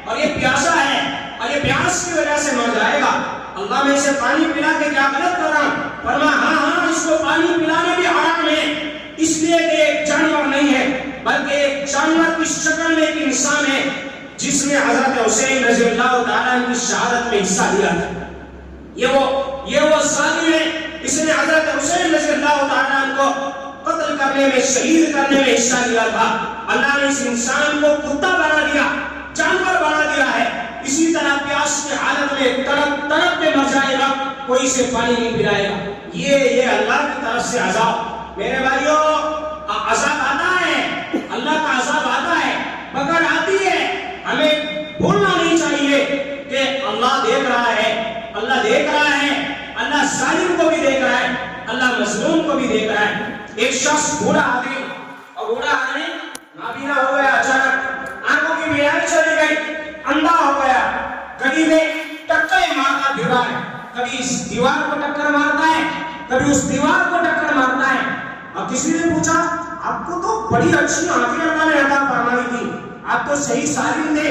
اور یہ پیاسا ہے اور یہ پیاس کی وجہ سے مر جائے گا, اللہ میں اسے پانی پلا کے کیا غلط کر رہا ہوں؟ فرما ہاں اس کو پانی پلانا بھی حرام ہے, اس لیے کہ ایک جانور نہیں ہے بلکہ ایک جانور کی شکل میں ایک انسان ہے جس نے حضرت حسین رضی اللہ تعالیٰ کی شہادت میں حصہ لیا تھا. یہ وہ ظالم ہے, اس نے حضرت حسین رضی اللہ تعالیٰ کو قتل کرنے میں, شہید کرنے میں حصہ لیا تھا. اللہ نے اس انسان کو کتا بنا دیا, جانور بنا دیا ہے. اسی طرح پیاس کی حالت میں تڑپ تڑپ کے مر جائے گا, کوئی اسے پانی نہیں پلائے گا. یہ اللہ کی طرف سے عذاب. میرے بھائیوں عذاب آتا ہے, اللہ کا عذاب آتا ہے, پکڑ آتی ہے. ہمیں بھولنا نہیں چاہیے کہ اللہ دیکھ رہا ہے, اللہ دیکھ رہا ہے, اللہ ظالم کو بھی دیکھ رہا ہے, اللہ مظلوم کو بھی دیکھ رہا ہے. ایک شخص بوڑھا آدمی, اور بوڑھا آدمی نابینا ہو گیا, اچانک آنکھوں کی بینائی چلی گئی, اندھا ہو گیا, گلی میں ٹکر مارتا پھر رہا ہے, کبھی اس دیوار کو ٹکر مارتا ہے, کبھی اس دیوار کو ٹکر مارتا ہے. اب کسی نے پوچھا آپ کو تو بڑی اچھی آنکھیں اللہ نے عطا فرمائی تھی, آپ تو صحیح سالم تھے,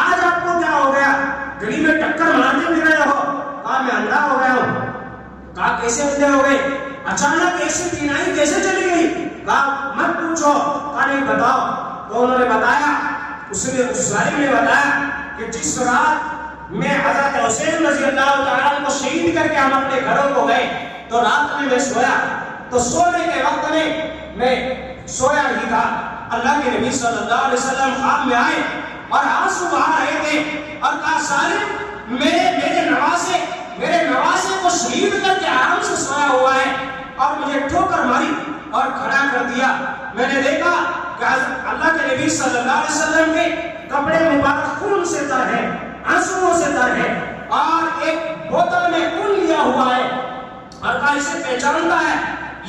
آج آپ کو کیا ہو گیا؟ گلی میں ٹکر مارتے پھر رہے ہو. کہا میں اندھا ہو گیا ہوں. کہا کیسے اندھے ہو گئے؟ اچانک ایسی بینائی کیسے چلی گئی؟ کہا مت پوچھو. کہا نہیں بتاؤ. تو انہوں نے بتایا, اس ظالم نے بتایا کہ جس رات میں حضرت حسین رضی اللہ تعالیٰ عنہ کو شہید کر کے ہم اپنے گھروں کو گئے تو رات میں سویا تو سونے کے وقت میں سویا ہی تھا، اللہ کے نبی صلی اللہ علیہ وسلم خواب میں آئے اور آنسو بہا رہے تھے اور کہا سالم میرے نواسے کو شہید کر کے آرام سے سویا ہوا ہے اور مجھے ٹھوکر ماری اور کھڑا کر دیا۔ میں نے دیکھا کہ اللہ کے نبی صلی اللہ علیہ وسلم کے کپڑے مبارک خون سے تر ہے، آنسوؤں سے تر ہے اور ایک بوتل میں خون لیا ہوا ہے اور کہا اسے پہچانتا ہے،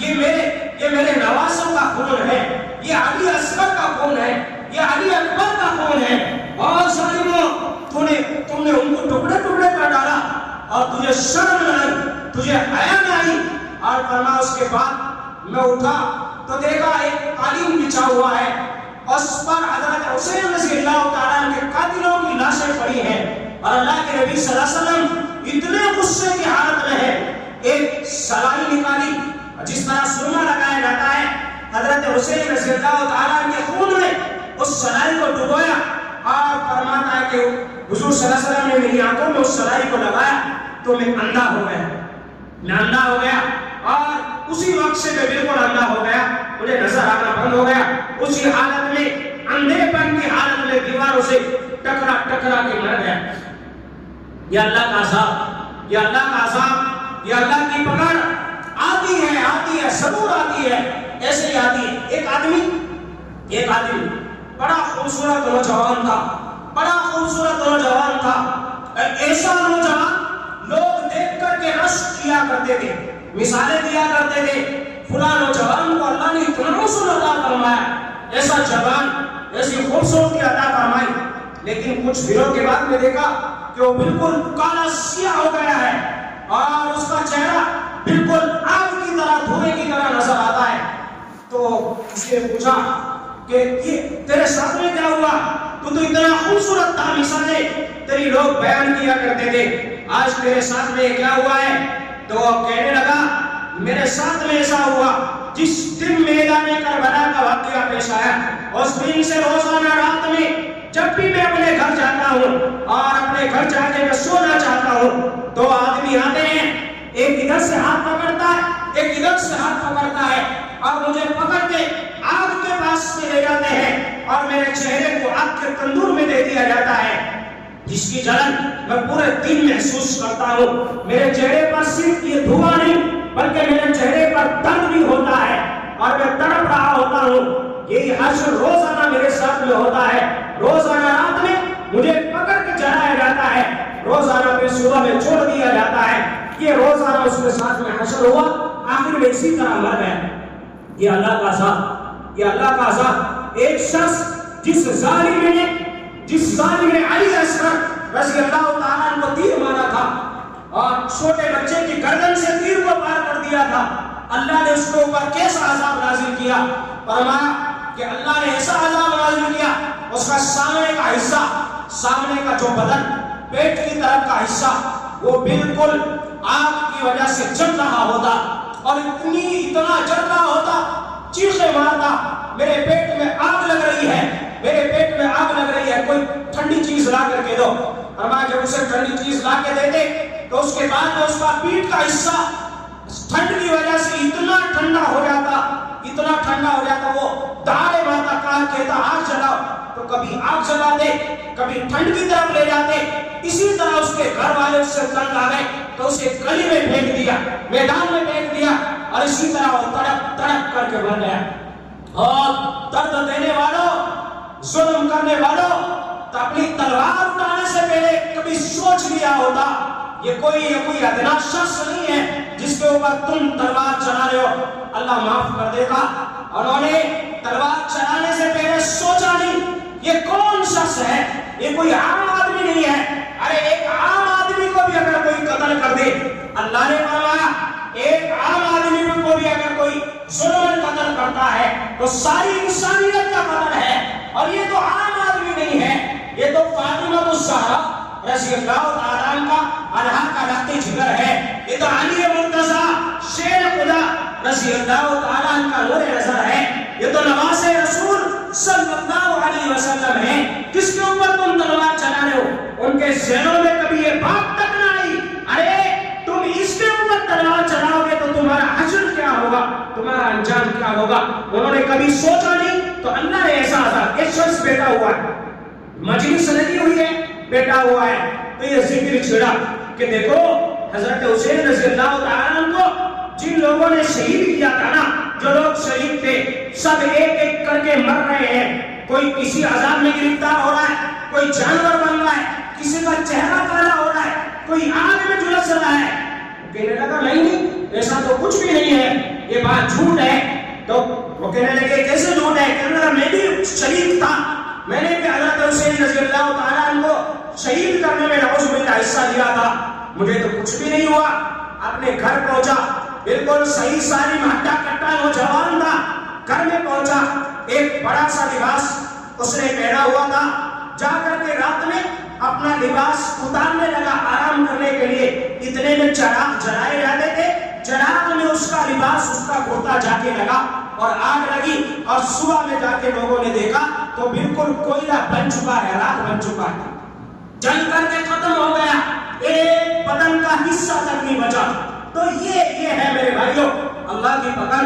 یہ میرے نواسوں کا خون ہے، یہ علی اصغر کا خون ہے، یہ علی اکبر کا خون ہے۔ اور ظالموں تم نے ان کو ٹکڑے ٹکڑے کر ڈالا اور تجھے شرم نہ آئی، تجھے حیا نہ آئی۔ اور فرمایا اس کے بعد میں اٹھا تو دیکھا ایک قالین بچھا ہوا ہے، اس پر حضرت حسین رضی اللہ تعالیٰ عنہ کے قاتلوں کی لاشیں پڑی ہیں اور اللہ کے نبی صلی اللہ علیہ وسلم اتنے غصے کی حالت میں ہے، ایک سلائی نکالی جس طرح سرما لگایا جاتا ہے، حضرت حسین رضی اللہ تعالیٰ عنہ کے خون میں اس سلائی کو ڈبویا اور فرماتا ہے کہ حضور صلی اللہ علیہ وسلم نے میری آنکھوں میں اس سلائی کو لگایا تو میں اندھا ہو گیا اور اسی وقت سے میں بالکل اندھا ہو گیا، مجھے نظر آنا بند ہو گیا۔ اسی حالت میں اندھے پن کی حالت میں دیواروں سے ٹکرا کے مر گیا۔ یہ اللہ کا عذاب، یہ اللہ کا عذاب، یہ اللہ کی پکڑ آتی ہے ضرور آتی ہے، ایسے ہی آتی ہے۔ ایک آدمی بڑا خوبصورت نوجوان تھا، ایسا نوجوان لوگ دیکھ کر کے رشک کیا کرتے تھے، مثالیں دیا کرتے تھے، فلاں نوجوان کو اللہ نے اتنا حسن عطا فرمایا، ایسا جوان، ایسی خوبصورتی عطا فرمائی، لیکن کچھ دنوں کے بعد میں دیکھا کہ وہ بالکل کالا سیاہ ہو گیا ہے اور اس کا چہرہ بالکل آگ کی طرح، دھوئے کی طرح نظر آتا ہے۔ تو کسی نے پوچھا کہ یہ تیرے ساتھ میں کیا ہوا؟ تو اتنا خوبصورت تھا، مثالیں تیری لوگ بیان کیا کرتے تھے، آج تیرے ساتھ میں کیا ہوا ہے؟ تو وہ کہنے لگا میرے ساتھ میں ایسا ہوا جس دن میدان کربلا کا واقعہ پیش آیا، اس دن سے روزانہ رات میں جب بھی میں اپنے گھر جاتا ہوں اور اپنے گھر جا کے میں سونا چاہتا ہوں تو آدمی آتے ہیں، ایک ادھر سے ہاتھ پکڑتا ہے، ایک ادھر سے ہاتھ پکڑتا ہے اور مجھے پکڑ کے آگ کے پاس میں لے جاتے ہیں اور میرے چہرے کو آگ کے تندور میں دے دیا جاتا ہے، جس کی جلن میں پورے دن محسوس کرتا ہوں۔ میرے چہرے پر صرف یہ دھواں نہیں بلکہ میرے چہرے پر درد بھی ہوتا ہے اور میں تڑپ رہا ہوتا ہوں۔ یہی حشر روزانہ میرے ساتھ میں ہوتا ہے، روزانہ رات میں مجھے پکڑ کے جلایا جاتا ہے، روزانہ پھر صبح میں چھوڑ دیا جاتا ہے۔ یہ روزانہ اس کے ساتھ میں حشر ہوا، آخر میں اسی طرح مر گیا۔ یہ اللہ کا عذاب، یہ اللہ کا عذاب۔ ایک شخص جس ظالم نے علی اصغر رضی اللہ تعالیٰ عنہ کو تیر مارا تھا اور چھوٹے بچے کی گردن سے تیر کو پار کر دیا تھا، اللہ نے اس کے اوپر کیسا عذاب نازل کیا؟ فرمایا کہ اللہ نے ایسا عذاب نازل کیا، اس کا سامنے کا جو بدن، پیٹ کی طرف کا حصہ وہ بالکل آگ کی وجہ سے جل رہا ہوتا اور اتنا جل رہا ہوتا، چیخے مارتا، میرے پیٹ میں آگ لگ رہی ہے، میرے پیٹ میں آگ لگ رہی ہے، کوئی ٹھنڈی چیز لا کر کے دو۔ فرمایا جب اسے ٹھنڈی چیز لا کے دیتے تو اس کے بعد میں اس کا پیٹ کا حصہ ٹھنڈ کی وجہ سے اتنا ٹھنڈا ہو جاتا وہ دہاڑے مارتا، کہتا آگ جلاؤ، تو کبھی آگ جلاتے، کبھی ٹھنڈ کی طرف لے جاتے۔ اسی طرح اس کے گھر والے اس سے تنگ آ گئے تو اسے گلی میں پھینک دیا، میدان میں پھینک دیا اور اسی طرح وہ تڑپ کر کے مر گیا۔ اور درد دینے والوں، ظلم کرنے والوں، تو اپنی تلوار اٹھانے سے پہلے کبھی سوچ لیا ہوتا یہ کوئی ادنا شخص نہیں ہے جس کے اوپر تم تلوار چلا رہے ہو، اللہ معاف کر دے گا۔ انہوں نے تلوار چلانے سے پہلے سوچا نہیں یہ کون شخص ہے، یہ کوئی عام آدمی نہیں ہے۔ ارے ایک عام آدمی کو بھی اگر کوئی قتل کر دے، اللہ نے فرمایا ایک عام آدمی کو بھی اگر کوئی ظلم قتل کرتا ہے تو ساری انسانیت کا قتل ہے، اور یہ تو عام آدمی نہیں ہے، یہ تو فاطمہ الزہرا رضی اللہ تعالیٰ عنہ کا رخت جگر ہے، یہ تو علی مرتضیٰ شیر خدا رضی اللہ تعالیٰ عنہ کا نور نظر ہے، یہ تو نواز رسول صلی اللہ علیہ وسلم ہے، جس کے اوپر تم تلوار چلا رہے ہو۔ ان کے ذہنوں میں کبھی یہ بات تک نہ آئی ارے تم اس کے اوپر تلوار چلاؤ گے تو تمہارا حشر کیا ہوگا، تمہارا انجام کیا ہوگا، انہوں نے کبھی سوچا نہیں۔ تو اللہ نے ایسا عذاب، ایک شخص بیٹھا ہوا ہے، مجلس لگی ہوئی ہے، بیٹھا ہوا ہے، تو یہ ذکر چھڑا کہ دیکھو حضرت حسین رضی اللہ تعالیٰ عنہ کو جن لوگوں نے شہید کیا تھا نا، جو لوگ شہید تھے سب ایک ایک کر کے مر رہے ہیں، کوئی کسی عذاب میں گرفتار ہو رہا ہے، کوئی جانور بن رہا ہے، کسی کا چہرہ کالا ہو رہا ہے، کوئی آگ میں جھلس رہا ہے۔ کہنے لگا نہیں ایسا تو کچھ بھی نہیں ہے، یہ بات جھوٹ ہے۔ تو وہ کہنے لگے کیسے جھوٹ ہے؟ کہنے لگا میں بھی شریک تھا، میں نے بھی حضرت حسین رضی اللہ تعالیٰ عنہ کو شہید کرنے میں نعوذ باللہ حصہ لیا تھا، مجھے تو کچھ بھی نہیں ہوا۔ اپنے گھر پہنچا، بالکل صحیح سالم ہٹا کٹا نوجوان تھا، گھر میں پہنچا، ایک بڑا سا لباس اس نے پہنا ہوا تھا، جا کر کے رات میں اپنا لباس اتارنے لگا آرام کرنے کے لیے، اتنے میں چراغ جلائے جاتے تھے، چراغ میں اس کا لباس اس کا کرتا جا کے لگا اور آگ لگی، اور صبح میں جا کے لوگوں نے دیکھا تو بالکل کوئلہ بن چکا ہے، راکھ بن چکا ہے، جل کر کے ختم ہو گیا، ایک بدن کا حصہ تک نہیں بچا۔ تو یہ ہے میرے بھائیوں اللہ کی پکڑ،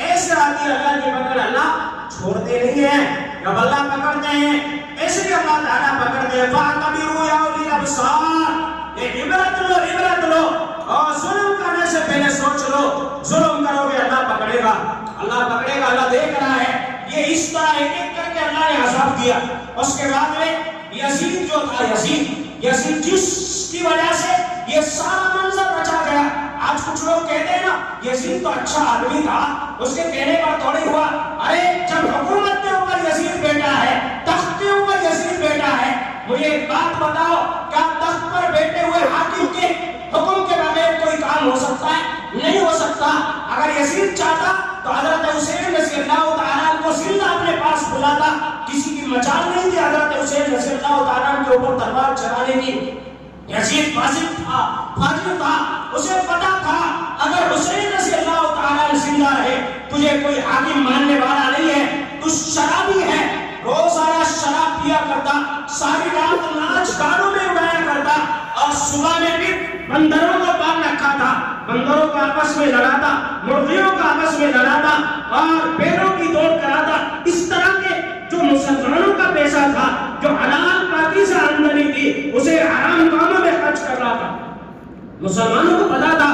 ایسے آتی ہے اللہ کی پکڑ، اللہ چھوڑتے نہیں ہیں، جب اللہ پکڑتے ہیں ایسے ہی اللہ تعالیٰ پکڑتے ہیں۔ فَاعْتَبِرُوا يَا أُولِي الْأَبْصَارِ، یہ عبرت لو اور ظلم کرنے سے پہلے سوچ لو، ظلم کرو گے اللہ پکڑے گا، اللہ پکڑے گا، اللہ دیکھ رہا ہے۔ یہ اس طرح ایک ایک کر کے اللہ نے عذاب دیا۔ اس کے بعد میں یزید جو تھا، یزید جس کی وجہ سے یہ سارا منظر بچا گیا۔ آج کچھ لوگ کہتے ہیں نا یزید تو اچھا آدمی تھا، اس کے کہنے پر تھوڑی ہوا، ارے جب حکومت کے اوپر یزید بیٹھا ہے، تخت کے اوپر یزید بیٹھا ہے، مجھے ایک بات بتاؤ، کیا تخت پر بیٹھے ہوئے حاکم کے حکم کے بغیر کوئی کام ہو سکتا ہے؟ نہیں ہو سکتا۔ اگر یزید چاہتا تو حضرت حسین رضی اللہ تعالیٰ کو زندہ اپنے پاس بلاتا، کسی کی مجال نہیں تھی حضرت حسین رضی اللہ تعالیٰ کے اوپر تلوار چلانے کی۔ یزید فاسق تھا، فاجر تھا، اسے پتا تھا اگر حسین رضی اللہ تعالیٰ زندہ رہے تجھے کوئی حاکم ماننے والا نہیں ہے، تو شرابی ہے، روزانہ شراب پیا کرتا، ساری رات ناچ گانوں میں اڑایا کرتا، اور صبح میں بھی بندروں کو باندھ رکھا تھا، بندروں کو آپس میں لڑاتا، مرغیوں کو آپس میں لڑاتا اور پیروں کی دوڑ کراتا۔ اس طرح کے جو مسلمانوں کا پیسہ تھا، جو حلال پاکیزہ آمدنی تھی، اسے حرام کاموں میں خرچ کر رہا تھا۔ مسلمانوں کو پتا تھا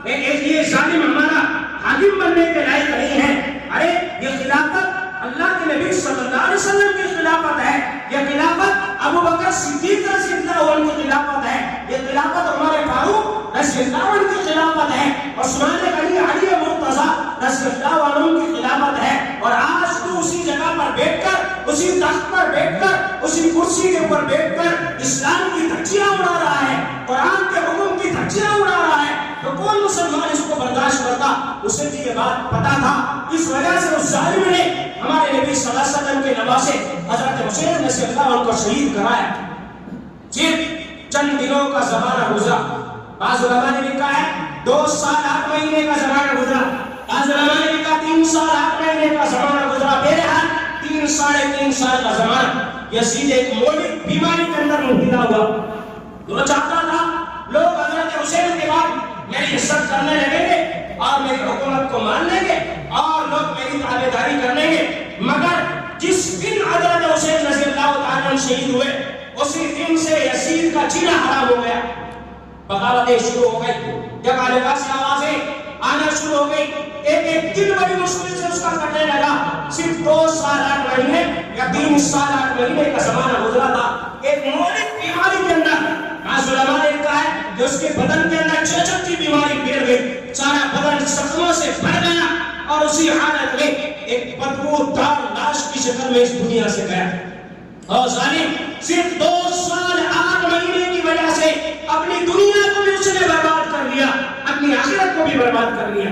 یہ ظالم ہمارا حاکم بننے کے لائق نہیں ہے، ارے یہ خلافت اللہ کے نبی صلی اللہ علیہ وسلم کی خلافت ہے، یہ خلافت ابو بکر صدیق رضی اللہ عنہ کی خلافت ہے، یہ خلافت عمر فاروق رضی اللہ عنہ کی خلافت ہے، عثمان غنی علی مرتضی رضی اللہ عنہ کی خلافت ہے۔ اور آج تو اسی جگہ پر بیٹھ کر، اسی تخت پر بیٹھ کر، اسی کرسی کے اوپر بیٹھ کر اسلام کی دھجیاں اڑا رہا ہے، قرآن کے حکم کی دھجیاں اڑا رہا ہے، تو کون مسلمان اس کو برداشت کرتا؟ اسے بھی یہ بات پتا تھا، اس وجہ سے اس ظالم نے ہمارے نبی صلی اللہ علیہ وسلم کے نواسے حضرت حسین رضی اللہ عنہ کو شہید کرایا۔ صرف چند دنوں کا زمانہ گزرا، بعض علماء نے لکھا ہے 2 سال 8 مہینے کا زمانہ گزرا، بعض علماء نے لکھا 3 سال 8 مہینے کا زمانہ گزرا، بہرحال 3 ساڑھے 3 سال کا زمانہ۔ یزید ایک مولد بیماری کے اندر مبتلا ہوا، وہ چاہتا تھا لوگ حضرت حسین کے بعد میری عزت کرنے لگیں گے اور میری حکومت کو مان لیں گے اور لوگ میری تابعداری کر لیں گے، مگر جس دن حضرت حسین رضی اللہ تعالیٰ شہید ہوئے اسی دن سے یزید کا جینا حرام ہو گیا، بغاوتیں شروع ہو گئی، جگہ جگہ سے آوازیں آنا شروع ہو گئی، ایک دن بڑی مشکل سے اس کا کٹنے لگا۔ صرف 2 سال 8 مہینے یا 3 سال 8 مہینے کا زمانہ گزرا تھا ایک مولد بیماری کے اندر۔ بعض علماء نے کہا ہے کہ اس کے بدن کے اندر چچک کی بیماری پھیل گئی، سارا بدن زخموں سے بھر گیا اور اسی حالت میں ایک بدبودار لاش کی شکل میں اس دنیا سے گیا۔ اور ظالم صرف 2 سال 8 مہینے کی وجہ سے اپنی دنیا کو بھی اس نے برباد کر لیا، اپنی آخرت کو بھی برباد کر لیا۔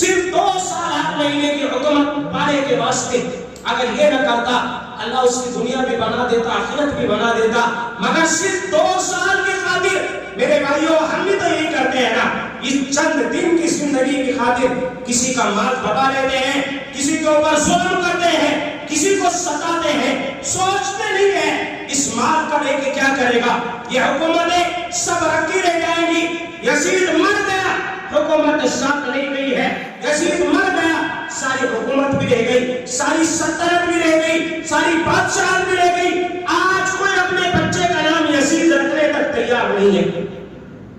صرف 2 سال 8 مہینے کی حکومت پانے کے واسطے اگر یہ نہ کرتا اللہ اس کی دنیا بھی بنا دیتا، آخرت بھی بنا دیتا، مگر صرف 2 سال کے خاطر میرے بھائیوں ہم بھی تو یہی کرتے ہیں نا، اس چند دن کی زندگی کی خاطر کسی کا مال بٹا لیتے ہیں، کسی کے اوپر ظلم کرتے ہیں، کسی کو ستاتے ہیں، سوچتے نہیں ہیں اس مال کا لے کے کیا کرے گا۔ یہ حکومتیں سب رکھی رہ جائیں گی، یزید مر گیا حکومت ساتھ نہیں گئی ہے، یزید مر گیا ساری حکومت بھی رہ گئی، ساری سلطنت بھی رہ گئی، ساری بادشاہت بھی رہ گئی۔ آج کوئی اپنے بچے کا نام یزید رکھنے تک تیار نہیں ہے۔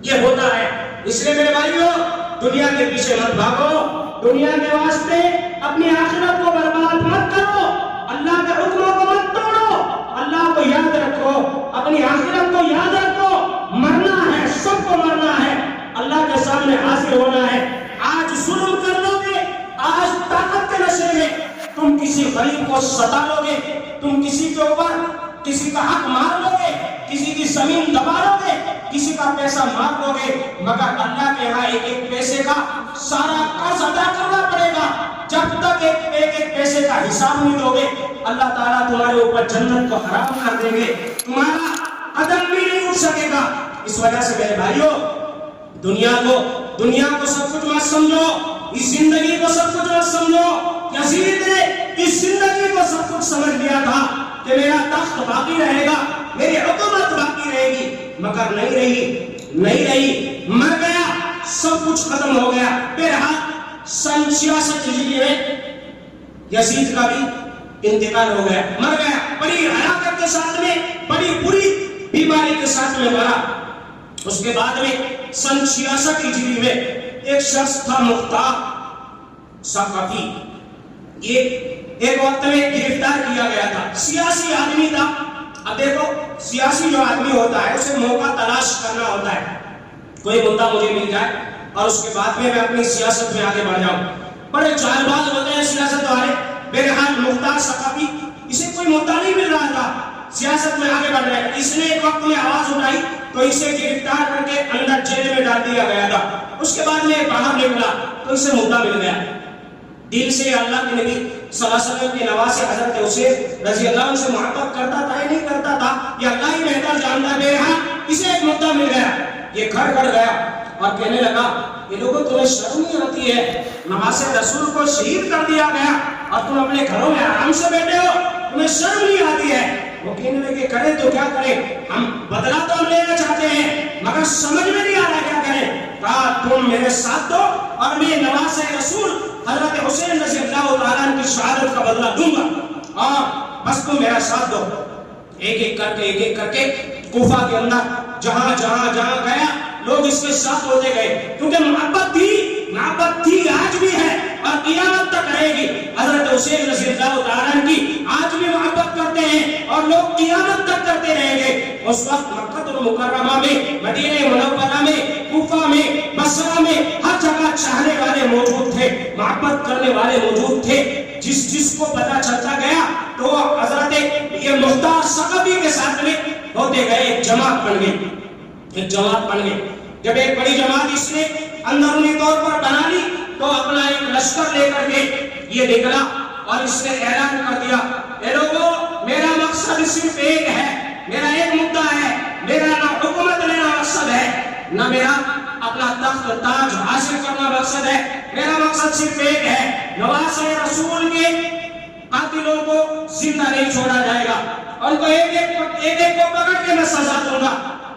یہ ہوتا ہے، اس لیے میرے بھائیوں دنیا کے پیچھے مت بھاگو، دنیا کے واسطے اپنی آخرت کو برباد مت کرو، اللہ کے حکموں کو مت توڑو، اللہ کو یاد رکھو، اپنی آخرت کو یاد رکھو، مرنا ہے، سب کو مرنا ہے، اللہ کے سامنے حاضر ہونا ہے۔ آج ظلم کر لو گے، آج طاقت کے نشے میں تم کسی غریب کو ستا لو گے، تم کسی کے اوپر کسی کا حق مار لو گے، کسی کی زمین دبا لو گے، کسی کا پیسہ مار لو گے، مگر اللہ کے یہاں ایک ایک پیسے کا سارا قرض ادا کرنا پڑے گا۔ جب تک ایک ایک پیسے کا حساب نہیں دو گے، اللہ تعالیٰ تمہارے اوپر جنت کو حرام کر دیں گے، تمہارا قدم بھی نہیں اٹھ سکے گا۔ اس وجہ سے میرے بھائیوں دنیا کو سب کچھ مت سمجھو، اس زندگی کو سب کچھ مت سمجھو۔ یزید نے اس زندگی کو سب کچھ سمجھ لیا تھا کہ میرا تخت باقی رہے گا، میری حکومت باقی رہے گی، مگر نہیں رہی، مر گیا، سب کچھ ختم ہو گیا۔ بہرحال سن 66 ہجری میں یزید کا بھی انتقال ہو گیا، مر گیا، بڑی ہلاکت کے ساتھ میں، بڑی بری بیماری کے ساتھ میں مرا۔ اس کے بعد میں سن 66 ہجری میں ایک شخص تھا مختار ثقفی، یہ ایک وقت میں گرفتار کیا گیا تھا، سیاسی آدمی تھا۔ اب دیکھو سیاسی جو آدمی ہوتا ہے اسے موقع تلاش کرنا ہوتا ہے، کوئی مدعا مجھے مل جائے اور اس کے بعد میں اپنی سیاست میں آگے بڑھ جاؤں۔ بڑے چال باز ہوتے ہیں سیاست والے۔ بہرحال مختار ثقفی، اسے کوئی مدعا نہیں مل رہا تھا، سیاست میں آگے بڑھ رہے، اس نے ایک وقت میں آواز اٹھائی تو اسے گرفتار کر کے اندر جیل میں ڈال دیا گیا تھا۔ اس کے بعد میں باہر نکلا تو اسے مدعا مل گیا۔ دل سے اللہ کے نبی صلی اللہ علیہ وسلم کے نواسے حضرت حسین رضی اللہ عنہ سے محبت کرتا تھا یا نہیں کرتا تھا، یہ اللہ ہی بہتر جانتا ہے۔ بہرحال اسے ایک مدعا مل گیا، یہ گھر گیا اور کہنے لگا یہ لوگوں تمہیں شرم نہیں آتی ہے، نواسے رسول کو شہید کر دیا گیا اور تم اپنے گھروں میں آرام سے بیٹھے ہو، تمہیں شرم نہیں آتی ہے؟ وہ کہنے لگے کریں تو کیا کریں، ہم بدلہ تو ہم لینا چاہتے ہیں مگر سمجھ میں نہیں آ رہا کیا کریں۔ کہا تم میرے ساتھ دو اور میں نواسے رسول حضرت حسین رضی اللہ تعالیٰ عنہ کی شہادت کا بدلہ دوں گا، اور بس تم میرا ساتھ دو۔ ایک ایک کر کے کوفہ کے اندر جہاں گیا لوگ اس کے ساتھ ہوتے گئے، کیونکہ محبت تھی آج بھی ہے اور قیامت تک رہے گی۔ حضرت حسین رضی اللہ تعالیٰ عنہ کی آج بھی محبت کرتے ہیں اور لوگ قیامت تک کرتے رہیں گے۔ اس وقت مکہ المکرمہ میں، مدینہ منورہ میں، کوفہ میں، بصرہ میں ہر جگہ چاہنے والے موجود تھے، محبت کرنے والے موجود تھے۔ جس کو پتہ چلتا گیا تو وہ حضرت یہ مختار ثقفی کے ساتھ میں ہوتے گئے، ایک جماعت بن گئی۔ جب ایک بڑی جماعت اس نے اندرونی طور پر بنا لی تو اپنا ایک لشکر لے کر کے یہ نکلا اور اس نے اعلان کر دیا، اے لوگوں میرا مقصد صرف ایک ہے، میرا ایک مدعا ہے، میرا نہ حکومت لینا مقصد ہے، نہ میرا اپنا تخت تاج حاصل کرنا مقصد ہے، میرا مقصد صرف ایک ہے، نواسے رسول کے قاتلوں کو زندہ نہیں چھوڑا جائے گا، ان کو ایک ایک کو پکڑ کے میں سزا دوں گا۔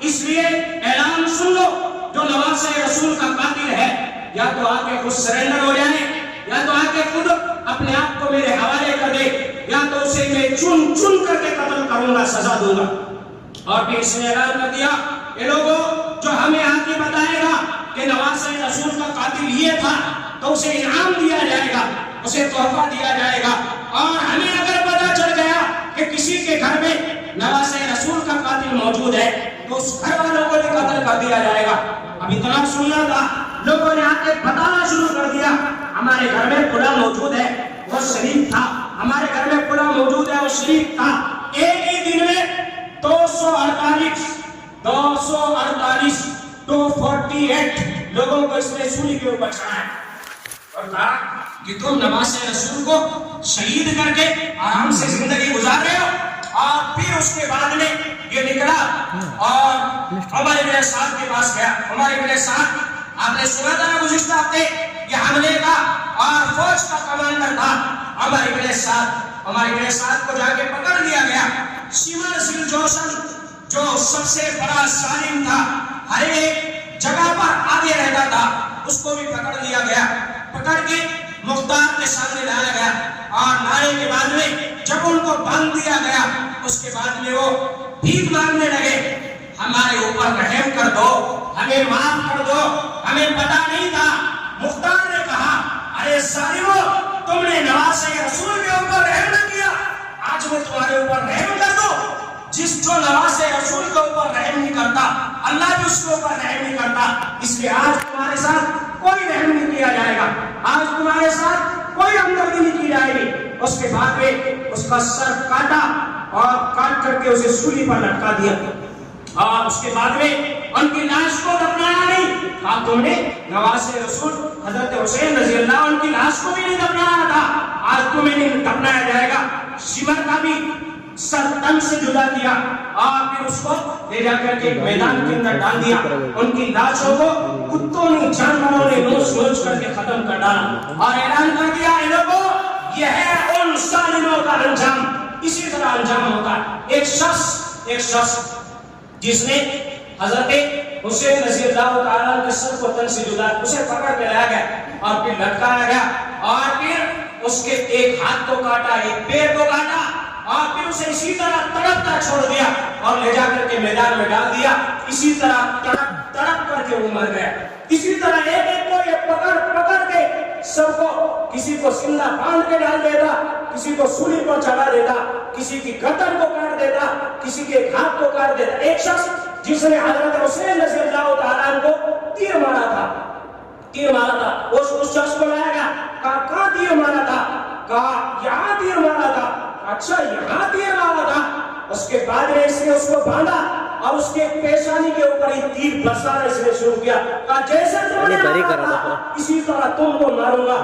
اس لیے اعلان سن لو، جو نواسے رسول کا قاتل ہے یا تو آ کے خود سرنڈر ہو جائے، یا تو آ کے خود اپنے آپ کو میرے حوالے کر دے، یا تو اسے میں چن کر کے قتل کروں گا، سزا دوں گا۔ اور پھر اس نے اعلان کر دیا، اے لوگوں جو ہمیں آ کے بتائے گا کہ نواسے رسول کا قاتل یہ تھا تو اسے انعام دیا جائے گا، اسے تحفہ دیا جائے گا، اور ہمیں اگر پتہ چل گیا کہ کسی کے گھر میں نواسے رسول کا قاتل موجود ہے تو اس گھر والوں کو بھی قتل کر دیا جائے گا۔ اب اتنا سننا تھا، لوگوں نے آ کے بتانا شروع کر دیا، ہمارے گھر میں کھلا موجود ہے، وہ شریف تھا، ہمارے گھر میں کھلا موجود ہے، وہ شریف تھا۔ ایک ہی دن میں 248 لوگوں کو اس نے سولی کے اوپر چڑھایا اور کہا کہ تم نواسے رسول کو شہید کر کے آرام سے زندگی گزار رہے ہو، اور پھر اس کے بعد میں یہ نکلا اور عمر ابن سعد کے پاس گیا. عمر ابن سعد آپ نے سنا تھا نا گزشتہ ہفتے یہ حملے کا اور فوج کا کمانڈر تھا عمر ابن سعد. عمر ابن سعد کو جا کے پکڑ لیا گیا. شمر ذی الجوشن جو سب سے بڑا ظالم تھا, ہر ایک جگہ پر آگے رہتا تھا, اس کو بھی پکڑ لیا گیا. پکڑ کے مختار کے سامنے لایا گیا اور لانے کے بعد میں جب ان کو باندھ دیا گیا اس کے بعد میں وہ بھیک مانگنے لگے, ہمارے اوپر رحم کر دو, ہمیں معاف کر دو, ہمیں پتہ نہیں تھا. مختار نے کہا ارے ظالمو, تم نے نواسے رسول کے اوپر رحم نہ کیا, آج میں تمہارے اوپر رحم کر دو. جس جو نواسے رسول کے اوپر رحم نہیں کرتا اللہ بھی اس کے اوپر رحم نہیں کرتا. اس لیے آج تمہارے ساتھ کوئی رحم نہیں کیا جائے گا, آج تمہارے ساتھ کوئی ہمدردی نہیں کی جائے گی. اس کے بعد میں اس کا سر کاٹا اور کاٹ کر کے اسے سولی پر لٹکا دیا اور اس کے بعد میں ان کی لاش کو دفنایا نہیں. کہا تم نے نواسے رسول حضرت حسین رضی اللہ عنہ کی لاش کو بھی نہیں دفنایا تھا, آج تمہیں نہیں دفنایا جائے گا. شمر کا بھی سر تن سے جدا کیا اور پھر اس کو لے جا کر کے میدان کے اندر ڈال دیا. ان کی لاشوں کو کتوں نے جانوروں نے نوچ نوچ کر کے ختم کر ڈالا اور اعلان کر دیا اے لوگوں یہ ہے ان ظالموں کا انجام. اسی طرح انجام ہوتا ہے. ایک شخص جس نے حضرت حسین رضی اللہ تعالیٰ کے سر کو تن سے جدا, اسے پکڑ کے لایا گیا اور پھر لٹکایا گیا اور پھر اس کے ایک ہاتھ کو کاٹا, ایک پیر کو کاٹا اور پھر اسے اسی طرح تڑپتا چھوڑ دیا اور لے جا کر کے میدان میں ڈال دیا. اسی طرح تڑپ کر کے وہ مر گیا. اسی طرح ایک کو یہ پکڑ کے سب کو, کسی کو زندہ باندھ کے ڈال دیتا, کسی کو سولی پر چڑھا دیتا, کسی کی گردن کو کاٹ دیتا, کسی کے ہاتھ کو کاٹ دیتا. ایک شخص جس نے حضرت حسین رضی اللہ تعالیٰ عنہ کو تیر مارا تھا, اس شخص کو لایا گیا, کہا کہاں تیر مارا تھا, کہا یہاں تیر مارا تھا. اچھا یہاں تیر مارا تھا. اس کے بعد نے اس نے اس کو باندھا اور اس کے پیشانی کے اوپر ہی تیر برسانا اس نے شروع کیا. کہا جیسے تم نے مارا تھا اسی طرح تم کو ماروں گا.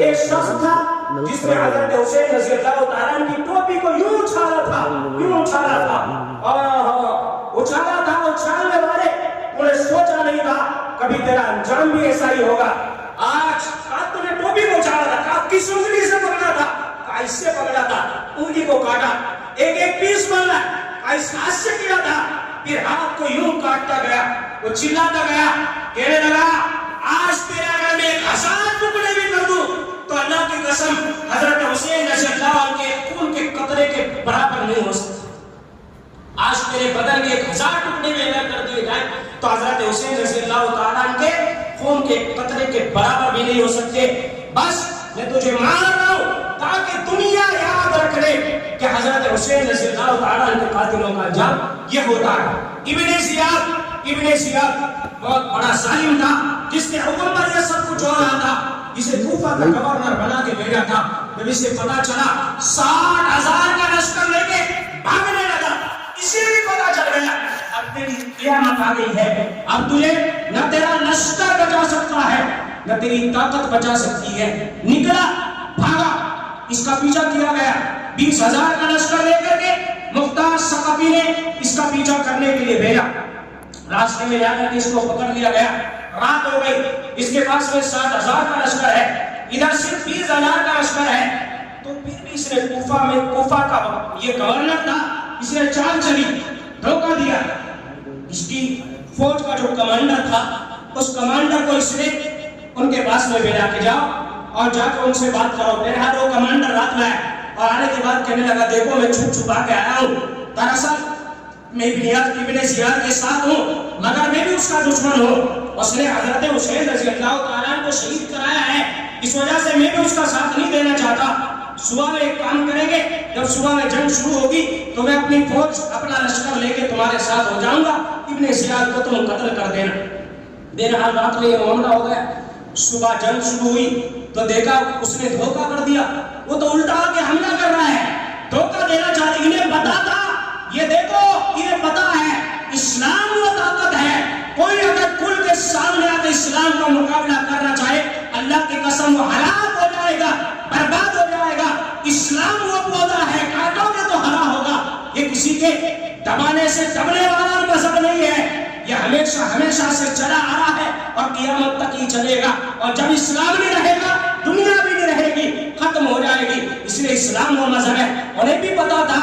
ایک شخص تھا جس نے حضرت حسین رضی اللہ تعالیٰ عنہ کی ٹوپی کو یوں اچھالا تھا اچھالنے والے انہیں سوچا نہیں تھا کبھی تیرا انجام بھی ایسا ہی ہوگا. آج تو نے ٹوپی کو اچھالا تھا, کہا کس انگلی سے پکڑا تھا, کہا اس سے پکڑا تھا, انگلی کو کاٹا, ایک پیس مارا, کہا اس ہاتھ سے کیا تھا, پھر ہاتھ کو یوں کاٹتا گیا. وہ چلاتا گیا, کہنے لگا آج تیرے اگر میں 1000 ٹکڑے بھی کر دوں تو اللہ کی قسم حضرت حسین رضی اللہ عنہ کے خون کے قطرے کے برابر نہیں ہو سکتا. آج تیرے بدن کے 1000 ٹکڑے بھی اگر کر دیے جائیں تو حضرت حسین رضی اللہ تعالیٰ عنہ کے خون کے قطرے کے برابر بھی نہیں ہو سکتے. بس میں تجھے مار رہا ہوں تاکہ دنیا یاد رکھ لے کہ حضرت حسین رضی اللہ تعالیٰ عنہ کے قاتلوں کا انجام یہ ہوتا ہے. ابن زیاد بہت بڑا ظالم تھا جس نے حکم پر یہ سب کچھ ہو رہا تھا. اسے کوفہ کا گورنر بنا کے بھیجا تھا. جب اسے پتا چلا 60,000 کا لشکر لے کے بھاگنے لگا, اسے بھی پتا چل گیا اب تیری قیامت آ گئی ہے, اب تجھے نہ تیرا لشکر بچا سکتا ہے نہ تیری طاقت بچا سکتی ہے. نکلا, بھاگا, اس کا پیچھا کیا گیا. 20,000 کا لشکر لے کر کے مختار ثقفی نے اس کا پیچھا کرنے کے لیے بھیجا. راستے میں جا کر کے اس کو پکڑ لیا گیا. رات ہو گئی, اس کے پاس میں 7,000 کا لشکر ہے, ادھر صرف 20,000 کا لشکر ہے. تو پھر بھی اس نے کوفہ کا یہ گورنر تھا, اس نے چال چلی, دھوکہ دیا. اس کی فوج کا جو کمانڈر تھا اس کمانڈر کو اس نے ان کے پاس میں بھیجا کہ جاؤ اور جا کے ان سے بات کرو. بہرحال وہ کمانڈر رات میں آیا اور آنے کے بعد کہنے لگا دیکھو میں چھپا کے آیا ہوں, دراصل میں ابن زیاد کے ساتھ ہوں مگر میں بھی اس کا دشمن ہوں. اس نے حضرت حسین رضی اللہ تعالیٰ کو شہید کرایا ہے, اس وجہ سے میں بھی اس کا ساتھ نہیں دینا چاہتا. صبح میں ایک کام کریں گے, جب صبح میں جنگ شروع ہوگی تو میں اپنی فوج اپنا لشکر لے کے تمہارے ساتھ ہو جاؤں گا, ابن زیاد کو تم قتل کر دینا. بہرحال رات میں یہ معاملہ ہو گیا. صبح جنگ شروع ہوئی تو دیکھا اس نے دھوکہ کر دیا. وہ تو الٹا آ کے حملہ کر رہا ہے, دھوکہ دینا چاہتے. انہیں پتا تھا, یہ دیکھو انہیں پتا ہے اسلام وہ طاقت ہے, کوئی اگر کل کے سامنے آ کے اسلام کا مقابلہ کرنا چاہے اللہ کی قسم وہ ہلاک ہو جائے گا, برباد ہو جائے گا. اسلام وہ پودا ہے, کاٹو گے تو ہرا ہوگا. یہ کسی کے دبانے سے دبنے والا مذہب نہیں ہے، یہ ہمیشہ ہمیشہ سے چلا آ رہا ہے اور قیامت تک ہی چلے گا، اور جب اسلام نہیں رہے گا دنیا بھی نہیں رہے گی، ختم ہو جائے گی۔ اس لیے اسلام وہ مذہب ہے، انہیں بھی پتا تھا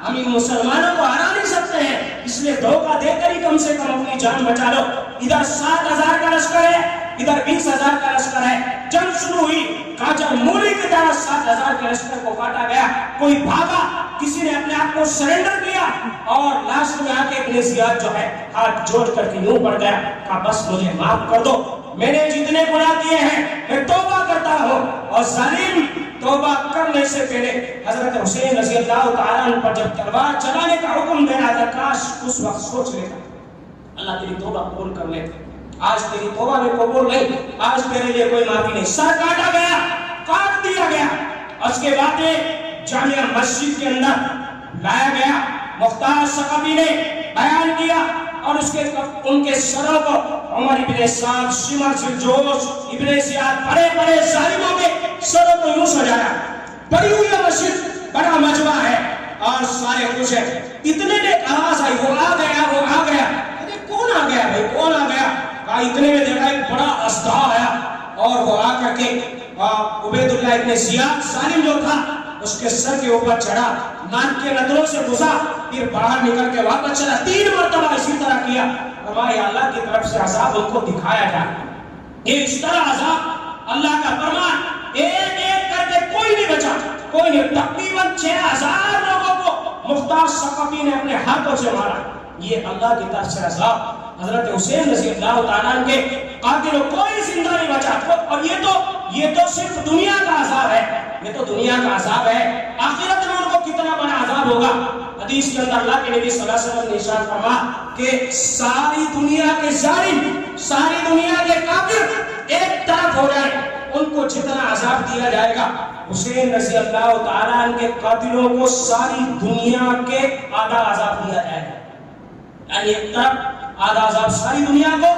ہم ان مسلمانوں کو ہرا نہیں سکتے ہیں، اس لیے دھوکہ دے کر ہی کم سے کم اپنی جان بچا لو۔ ادھر 7,000 کا لشکر ہے، ادھر 20,000 کا لشکر ہے، جنگ شروع ہوئی، کاجر مولی کی طرح 7,000 کے لشکر کو کاٹا گیا، کوئی بھاگا، کسی نے اپنے آپ کو سرنڈر کیا، اور لاسٹ میں آ کے ابن زیاد جو ہے ہاتھ جوڑ کر کے یوں پڑ گیا، کہا بس مجھے معاف کر دو، میں نے جتنے گناہ کیے ہیں میں توبہ کرتا ہوں۔ اور ظالم توبہ کرنے سے پہلے حضرت حسین رضی اللہ تعالیٰ عنہ پر جب تلوار چلانے کا حکم دے رہا تھا، کاش اس وقت سوچ لیتا اللہ تیری توبہ قبول کر لیتے، آج تیری توبہ میں قبول نہیں، آج تیرے لیے کوئی معافی نہیں۔ سر کاٹا گیا، کاٹ دیا گیا، اس کے بعد جامعہ مسجد کے اندر لایا گیا، مختار ثقفی نے بیان کیا، اور اس کے ان کے سروں کو عمر ابن سعد، شمر جوش، ابن زیاد، بڑے بڑے ظالموں کے سروں کو یوں سجایا، بڑی ہوئی مسجد، بڑا مجمع ہے اور سارے خوش ہیں۔ اتنے نے آواز آئی، وہ آ گیا، وہ آ گیا، کون آ گیا بھائی، کون آ گیا؟ کہا اتنے میں دیکھا ایک بڑا اژدہا آیا، اور وہ آ کر کے عبید اللہ ابن زیاد ظالم جو تھا اس کے سر کے اوپر چڑھا، ناک کے نتنوں سے گھسا، پھر باہر نکل کے واپس چلا، 3 مرتبہ اسی طرح کیا۔ فرمایا اللہ کی طرف سے عذاب ان کو دکھایا جائے، یہ اس طرح عذاب اللہ کا فرمان، ایک ایک کر کے کوئی نہیں بچا، کوئی نہیں، تقریباً 6,000 لوگوں کو مختار ثقفی نے اپنے ہاتھوں سے مارا۔ یہ اللہ کی طرف سے عذاب حضرت حسین رضی اللہ تعالیٰ عنہ کے قاتلوں، کوئی زندہ نہیں بچا۔ اور یہ تو صرف دنیا کا عذاب ہے، یہ تو دنیا کا عذاب ہے، آخرت میں ان کو کتنا بڑا عذاب ہوگا۔ حدیث کے اندر اللہ کے نبی صلی اللہ علیہ وسلم نے ارشاد فرمایا کہ ساری دنیا کے ظالم، ساری دنیا کے کافر ایک طرف ہو جائیں، ان کو جتنا عذاب دیا جائے گا، حسین رضی اللہ تعالیٰ عنہ کے قاتلوں کو ساری دنیا کے آدھا عذاب دیا جائے گا۔ یعنی ایک طرف آدھا عذاب ساری دنیا کو،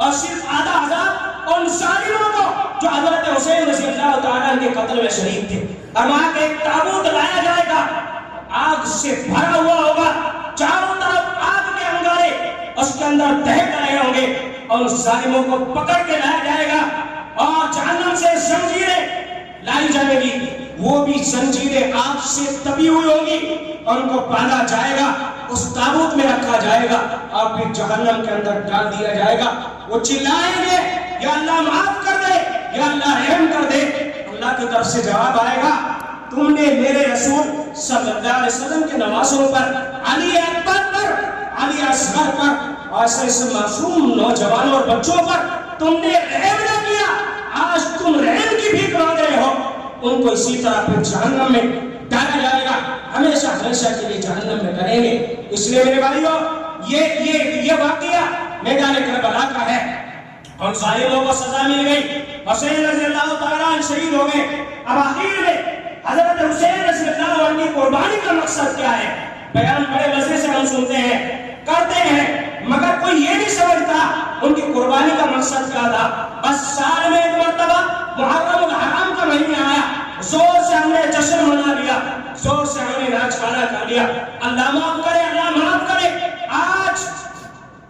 اور صرف آدھا عذاب ان ظالموں کو جو حضرت حسین رضی اللہ تعالیٰ عنہ کے قتل میں شریک تھے۔ اور وہاں کے ایک تابوت لایا جائے گا، آگ سے بھرا ہوا ہوگا، چاروں طرف آگ کے انگارے اس کے اندر دہک رہے ہوں گے، اور ان ظالموں کو پکڑ کے لایا جائے گا، اور جہنم سے زنجیریں لائی جائے گی، وہ بھی زنجیریں آگ سے تپی ہوئی ہوں گی، اور ان کو باندھا جائے گا، اس تابوت میں رکھا جائے گا، اور پھر جہنم کے اندر ڈال دیا جائے گا۔ وہ چلائیں گے یا اللہ معاف کر دے، یا اللہ رحم کر دے۔ اللہ کی طرف سے جواب آئے گا، تم نے میرے رسول صلی اللہ علیہ وسلم کے نوازوں پر، علی اکبر پر، علی اصغر پر، اور ایسے معصوم نوجوانوں اور بچوں پر تم نے رحم نہ کیا، آج تم رحم کی بھیک مانگ رہے ہو۔ ان کو اسی طرح پھر جہنم میں ڈالا جائے گا، ہمیشہ ہمیشہ کے لیے جہنم میں ڈالیں گے۔ اس لیے میرے بھائیو، یہ واقعہ میدان کربلا کا ہے، اور ظالموں کو سزا مل گئی، حسین رضی اللہ تعالیٰ عنہ شہید ہو گئے۔ اب آخر میں حضرت حسین رضی اللہ عنہ کی قربانی کا مقصد کیا ہے؟ بیان بڑے مزے سے ہم سنتے ہیں، کرتے ہیں، مگر کوئی یہ نہیں سمجھتا ان کی قربانی کا مقصد کیا تھا۔ بس سال میں ایک مرتبہ محرم الحرام کا مہینہ آیا، زور سے ہم نے جشن منا لیا، زور سے ہم نے ناچ گانا کر لیا، اللہ معاف کرے، اللہ معاف کرے۔ آج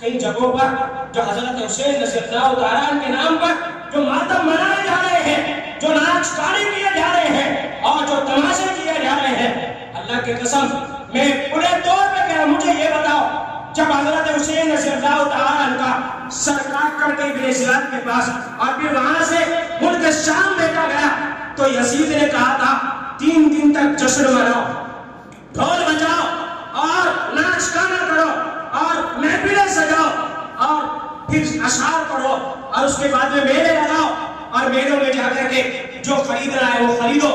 کئی جگہوں پر جو حضرت حسین رضی اللہ تعالیٰ عنہ کے نام پر جو ماتم منائے جا رہے ہیں، جو ناچ گانے کیے جا رہے ہیں، اور جو تماشے کیے جا رہے ہیں، اللہ کی قسم میں پورے طور پہ کہہ رہا ہوں، مجھے یہ بتاؤ، جب حضرت حسین رضی اللہ تعالیٰ عنہ کا سر کاٹ کر کے ابن زیاد کے پاس اور پھر وہاں سے ملک شام بھیجا گیا، تو یزید نے کہا تھا 3 دن تک جشن مناؤ، ڈھول بجاؤ اور ناچ گانا کرو اور محفلیں سجاؤ اور پھر اشعار پڑھو، اور اس کے بعد میں میلے لگاؤ، اور میلوں میں جا کر کے جو خریدنا ہے وہ خریدو۔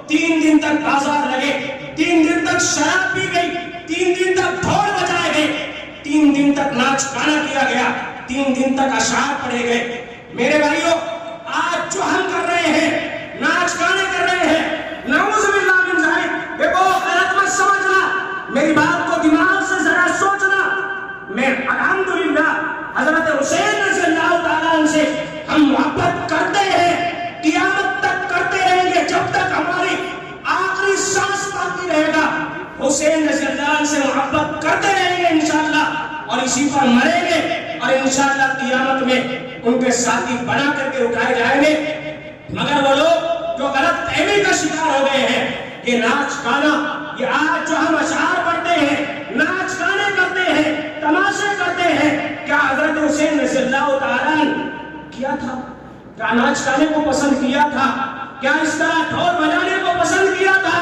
3 دن تک بازار لگے، 3 دن تک شراب پی گئی، 3 دن تک ڈھول بجائے گئے، 3 دن تک ناچ گانا کیا گیا، 3 دن تک اشعار پڑھے گئے۔ میرے بھائیو، آج جو ہم کر رہے ہیں، ناچ گانے کر رہے ہیں، نعوذ باللہ من ذالک، دیکھو غلط مت سمجھنا، میری بات کو دماغ سے ذرا سوچنا۔ میں الحمدللہ حضرت حسین رضی اللہ تعالیٰ عنہ سے ہم محبت کرتے ہیں، قیامت تک کرتے رہیں گے، جب تک ہماری آخری سانس باقی رہے گا، حسین رضی اللہ عنہ سے محبت کرتے رہیں گے پر مریں گے اور انشاءاللہ قیامت میں ان کے ساتھی بنا کر کے اٹھائے جائیں گے۔ مگر وہ لوگ جو غلط فہمی کا شکار ہو گئے ہیں، یہ ناچ گانا، یہ آج جو ہم اشعار پڑھتے ہیں، ناچ گانے کرتے ہیں، تماشے کرتے ہیں، کیا حضرت حسین رضی اللہ تعالیٰ کیا تھا؟ کیا ناچ گانے کو پسند کیا تھا؟ کیا اس طرح ڈھول بجانے کو پسند کیا تھا؟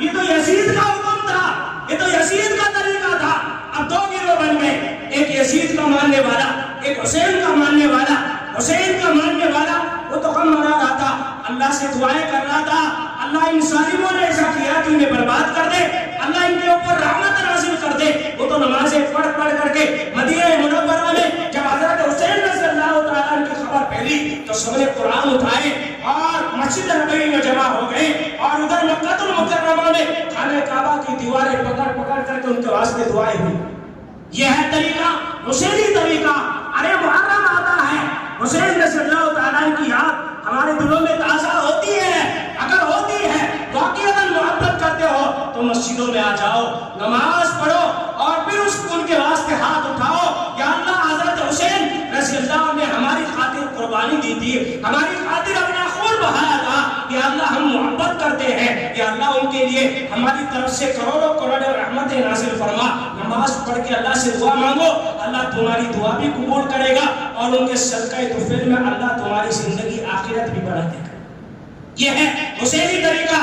یہ تو یزید کا حکم تھا، یہ تو یزید کا طریقہ تھا۔ اب دو گروہ بن گئے، ایک یزید کا ماننے والا، ایک حسین کا ماننے والا۔ حسین کا ماننے والا وہ تو غم منا رہا تھا، اللہ سے دعائیں کر رہا تھا، اللہ ان ظالموں نے ایسا کیا کہ انہیں برباد کر دے، اللہ ان کے اوپر رحمت نازل کر دے۔ وہ تو نمازیں پڑھ پڑھ کر کے مدینہ منورہ میں جب حضرت حسین رضی اللہ تعالیٰ عنہ کی خبر پھیلی تو سب نے قرآن اٹھائے اور مسجد نبوی میں جمع ہو گئے، اور ادھر مکہ المکرمہ میں خانہ کعبہ کی دیواریں پکڑ پکڑ کر کے ان کے واسطے دعائیں ہوئی۔ یہ ہے طریقہ، حسینی طریقہ۔ ارے محرم آتا ہے، حسین رضی اللہ تعالیٰ کی یاد ہمارے دلوں میں تازہ ہوتی ہے۔ اگر ہوتی ہے، واقعاً محبت کرتے ہو تو مسجدوں میں آ جاؤ، نماز پڑھو اور پھر ان کے واسطے ہاتھ اٹھاؤ۔ یا اللہ، حضرت حسین رضی اللہ نے ہماری خاطر قربانی دی تھی، ہماری خاطر اپنا خون بہایا تھا۔ یا اللہ، ہم محبت کرتے ہیں، یا اللہ ان کے لیے ہماری طرف سے کروڑوں کروڑوں رحمتیں نازل فرما۔ نماز پڑھ کے اللہ سے دعا مانگو، اللہ تمہاری دعا بھی قبول کرے گا، اور ان کے صدقہ طفیل میں اللہ تمہاری زندگی آخرت بھی بنا دے گا۔ یہ ہے حسینی طریقہ۔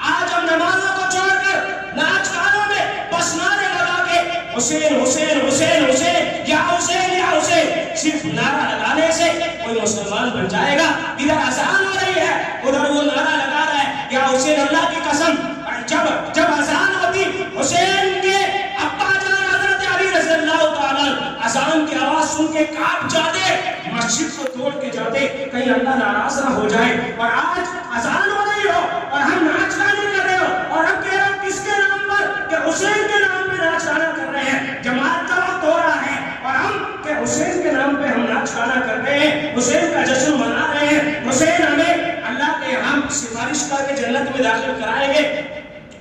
آج ہم نمازوں کو چھوڑ کر ناچ گانوں میں بس نعرے لگا کے حسین حسین حسین حسین یا حسین یا حسین، صرف نعرہ لگانے سے کوئی مسلمان بن جائے گا؟ ادھر اذان ہو رہی ہے، ادھر وہ نعرہ لگا رہا ہے یا حسین۔ اللہ کی قسم، جب اذان ہوتی، حسین کے ابا جان حضرت علی رضی اللہ تعالیٰ اذان کی آواز سن کے کانپ جاتے، مسجد کو توڑ کے جاتے، کہیں اللہ ناراض نہ ہو جائے۔ اور آج اذان ہو رہی ہو اور ہم ناچ گانے کر رہے ہو، اور ہم کہہ رہے ہیں کس کے نام پر؟ کہ حسین کے نام پہ ناچ گانا کر رہے ہیں۔ جماعت کا وقت ہو رہا ہے اور ہم کہ حسین کے نام پہ ہم ناچ گانا کر رہے ہیں، حسین کا جشن منا رہے ہیں۔ حسین ہمیں اللہ کے یہاں سفارش کر کے جنت میں داخل کرائیں گے۔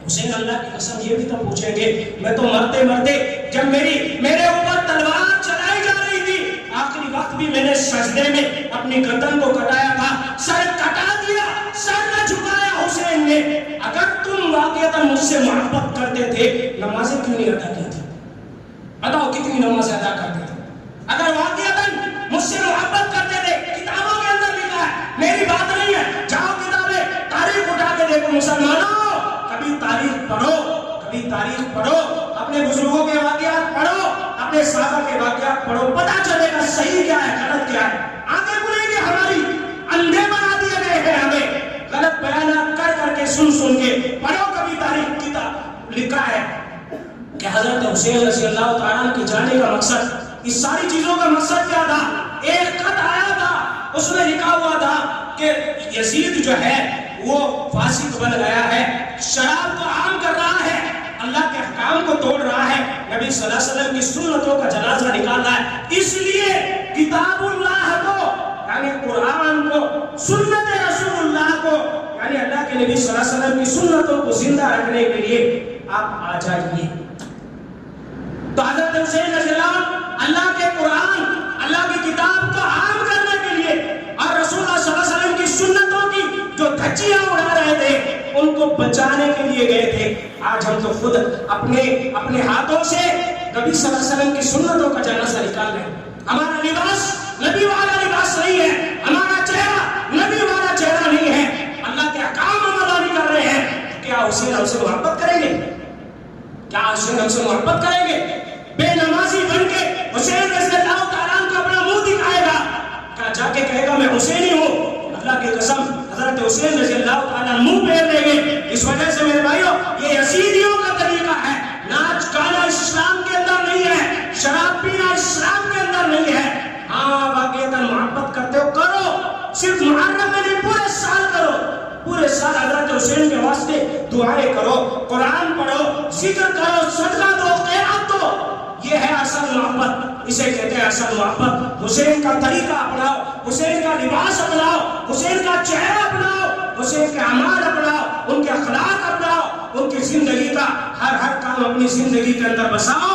حسین اللہ کی قسم یہ بھی تو پوچھیں گے، میں تو مرتے مرتے جب میرے اوپر تلوار چلائی جا رہی تھی، آخری وقت بھی میں نے سجدے میں اپنی گردن کو کٹایا تھا، سر کٹا دیا، سر نہ جھکایا حسین نے۔ اگر تم واقعتا مجھ سے محبت کرتے تھے، نمازیں کیوں نہیں ادا کی تھی؟ بتاؤ کتنی نمازیں ادا کرتے تھے؟ اگر واقعتا مجھ سے محبت کرتے تھے، کتابوں کے اندر لکھا ہے، میری بات نہیں ہے، جاؤ کتابیں تاریخ اٹھا کے دیکھو مسلمانوں، کبھی تاریخ پڑھو، کبھی تاریخ پڑھو، اپنے بزرگوں کے واقعات پڑھو، اپنے صحابہ کے واقعات پڑھو، پتہ چلے گا صحیح کیا ہے، غلط کیا ہے۔ آنکھیں کھلیں گی ہماری، اندھے بنا دیے گئے ہیں ہمیں، غلط بیانات کر کر کے سن کے۔ پڑھو کبھی تاریخ، کتاب لکھا ہے کہ حضرت حسین رضی اللہ تعالیٰ کے جانے کا مقصد، اس ساری چیزوں کا مقصد کیا تھا؟ ایک خط آیا تھا، اس میں لکھا ہوا تھا کہ یزید جو ہے وہ فاسق بن گیا ہے، شراب کو عام کر رہا ہے، اللہ کے احکام کو توڑ رہا ہے، نبی صلی اللہ علیہ وسلم کی سنتوں کا جنازہ نکال رہا ہے۔ اس لیے کتاب اللہ کو، یعنی قرآن کو، سنت رسول اللہ کو، یعنی اللہ کے نبی صلی اللہ علیہ وسلم کی سنتوں کو زندہ رکھنے کے لیے آپ آ جائیے۔ تو حضرت حسین رضی اللہ کے قرآن، اللہ کی کتاب کو عام کرنے کے لیے اور رسول اللہ صلی اللہ علیہ وسلم کی سنتوں کی جو دھجیاں اڑا رہے تھے ان کو بچانے کے لیے گئے تھے۔ آج ہم تو خود اپنے ہاتھوں سے نبی صلی اللہ علیہ وسلم کی سنتوں کا جنازہ نکال رہے ہیں۔ ہمارا لباس نبی والا لباس نہیں ہے، ہمارا چہرہ نبی والا چہرہ نہیں ہے، اللہ کے احکام ہم ادا نہیں کر رہے ہیں۔ کیا حسین ہم سے محبت کریں گے؟ کیا حسین ہم سے محبت کریں گے؟ بے نمازی بن کے حسین رضی اللہ تعالیٰ کو اپنا منہ دکھائے گا، کیا جا کے کہے گا میں حسینی ہوں؟ اللہ کی قسم حضرت حسین رضی اللہ تعالیٰ منہ پھیر لیں گے۔ اس وجہ سے میرے بھائیوں، یہ یزیدیوں کا طریقہ ہے، ناچ گانا اسلام کے اندر نہیں ہے، شراب پینا اسلام کے اندر نہیں ہے۔ ہاں واقعتاً محبت کرتے ہو کرو، صرف محرم میں نہیں، پورے سال کرو، پورے سال حضرت حسین کے واسطے دعائیں کرو، قرآن پڑھو، ذکر کرو، صدقہ دو، خیرات دو۔ یہ ہے اصل محبت، اسے کہتے ہیں اصل محبت۔ حسین کا طریقہ اپناؤ، حسین کا لباس اپناؤ، حسین کا چہرہ اپناؤ، حسین کے اعمال اپناؤ، ان کے اخلاق اپناؤ، ان کی زندگی کا ہر کام اپنی زندگی کے اندر بساؤ،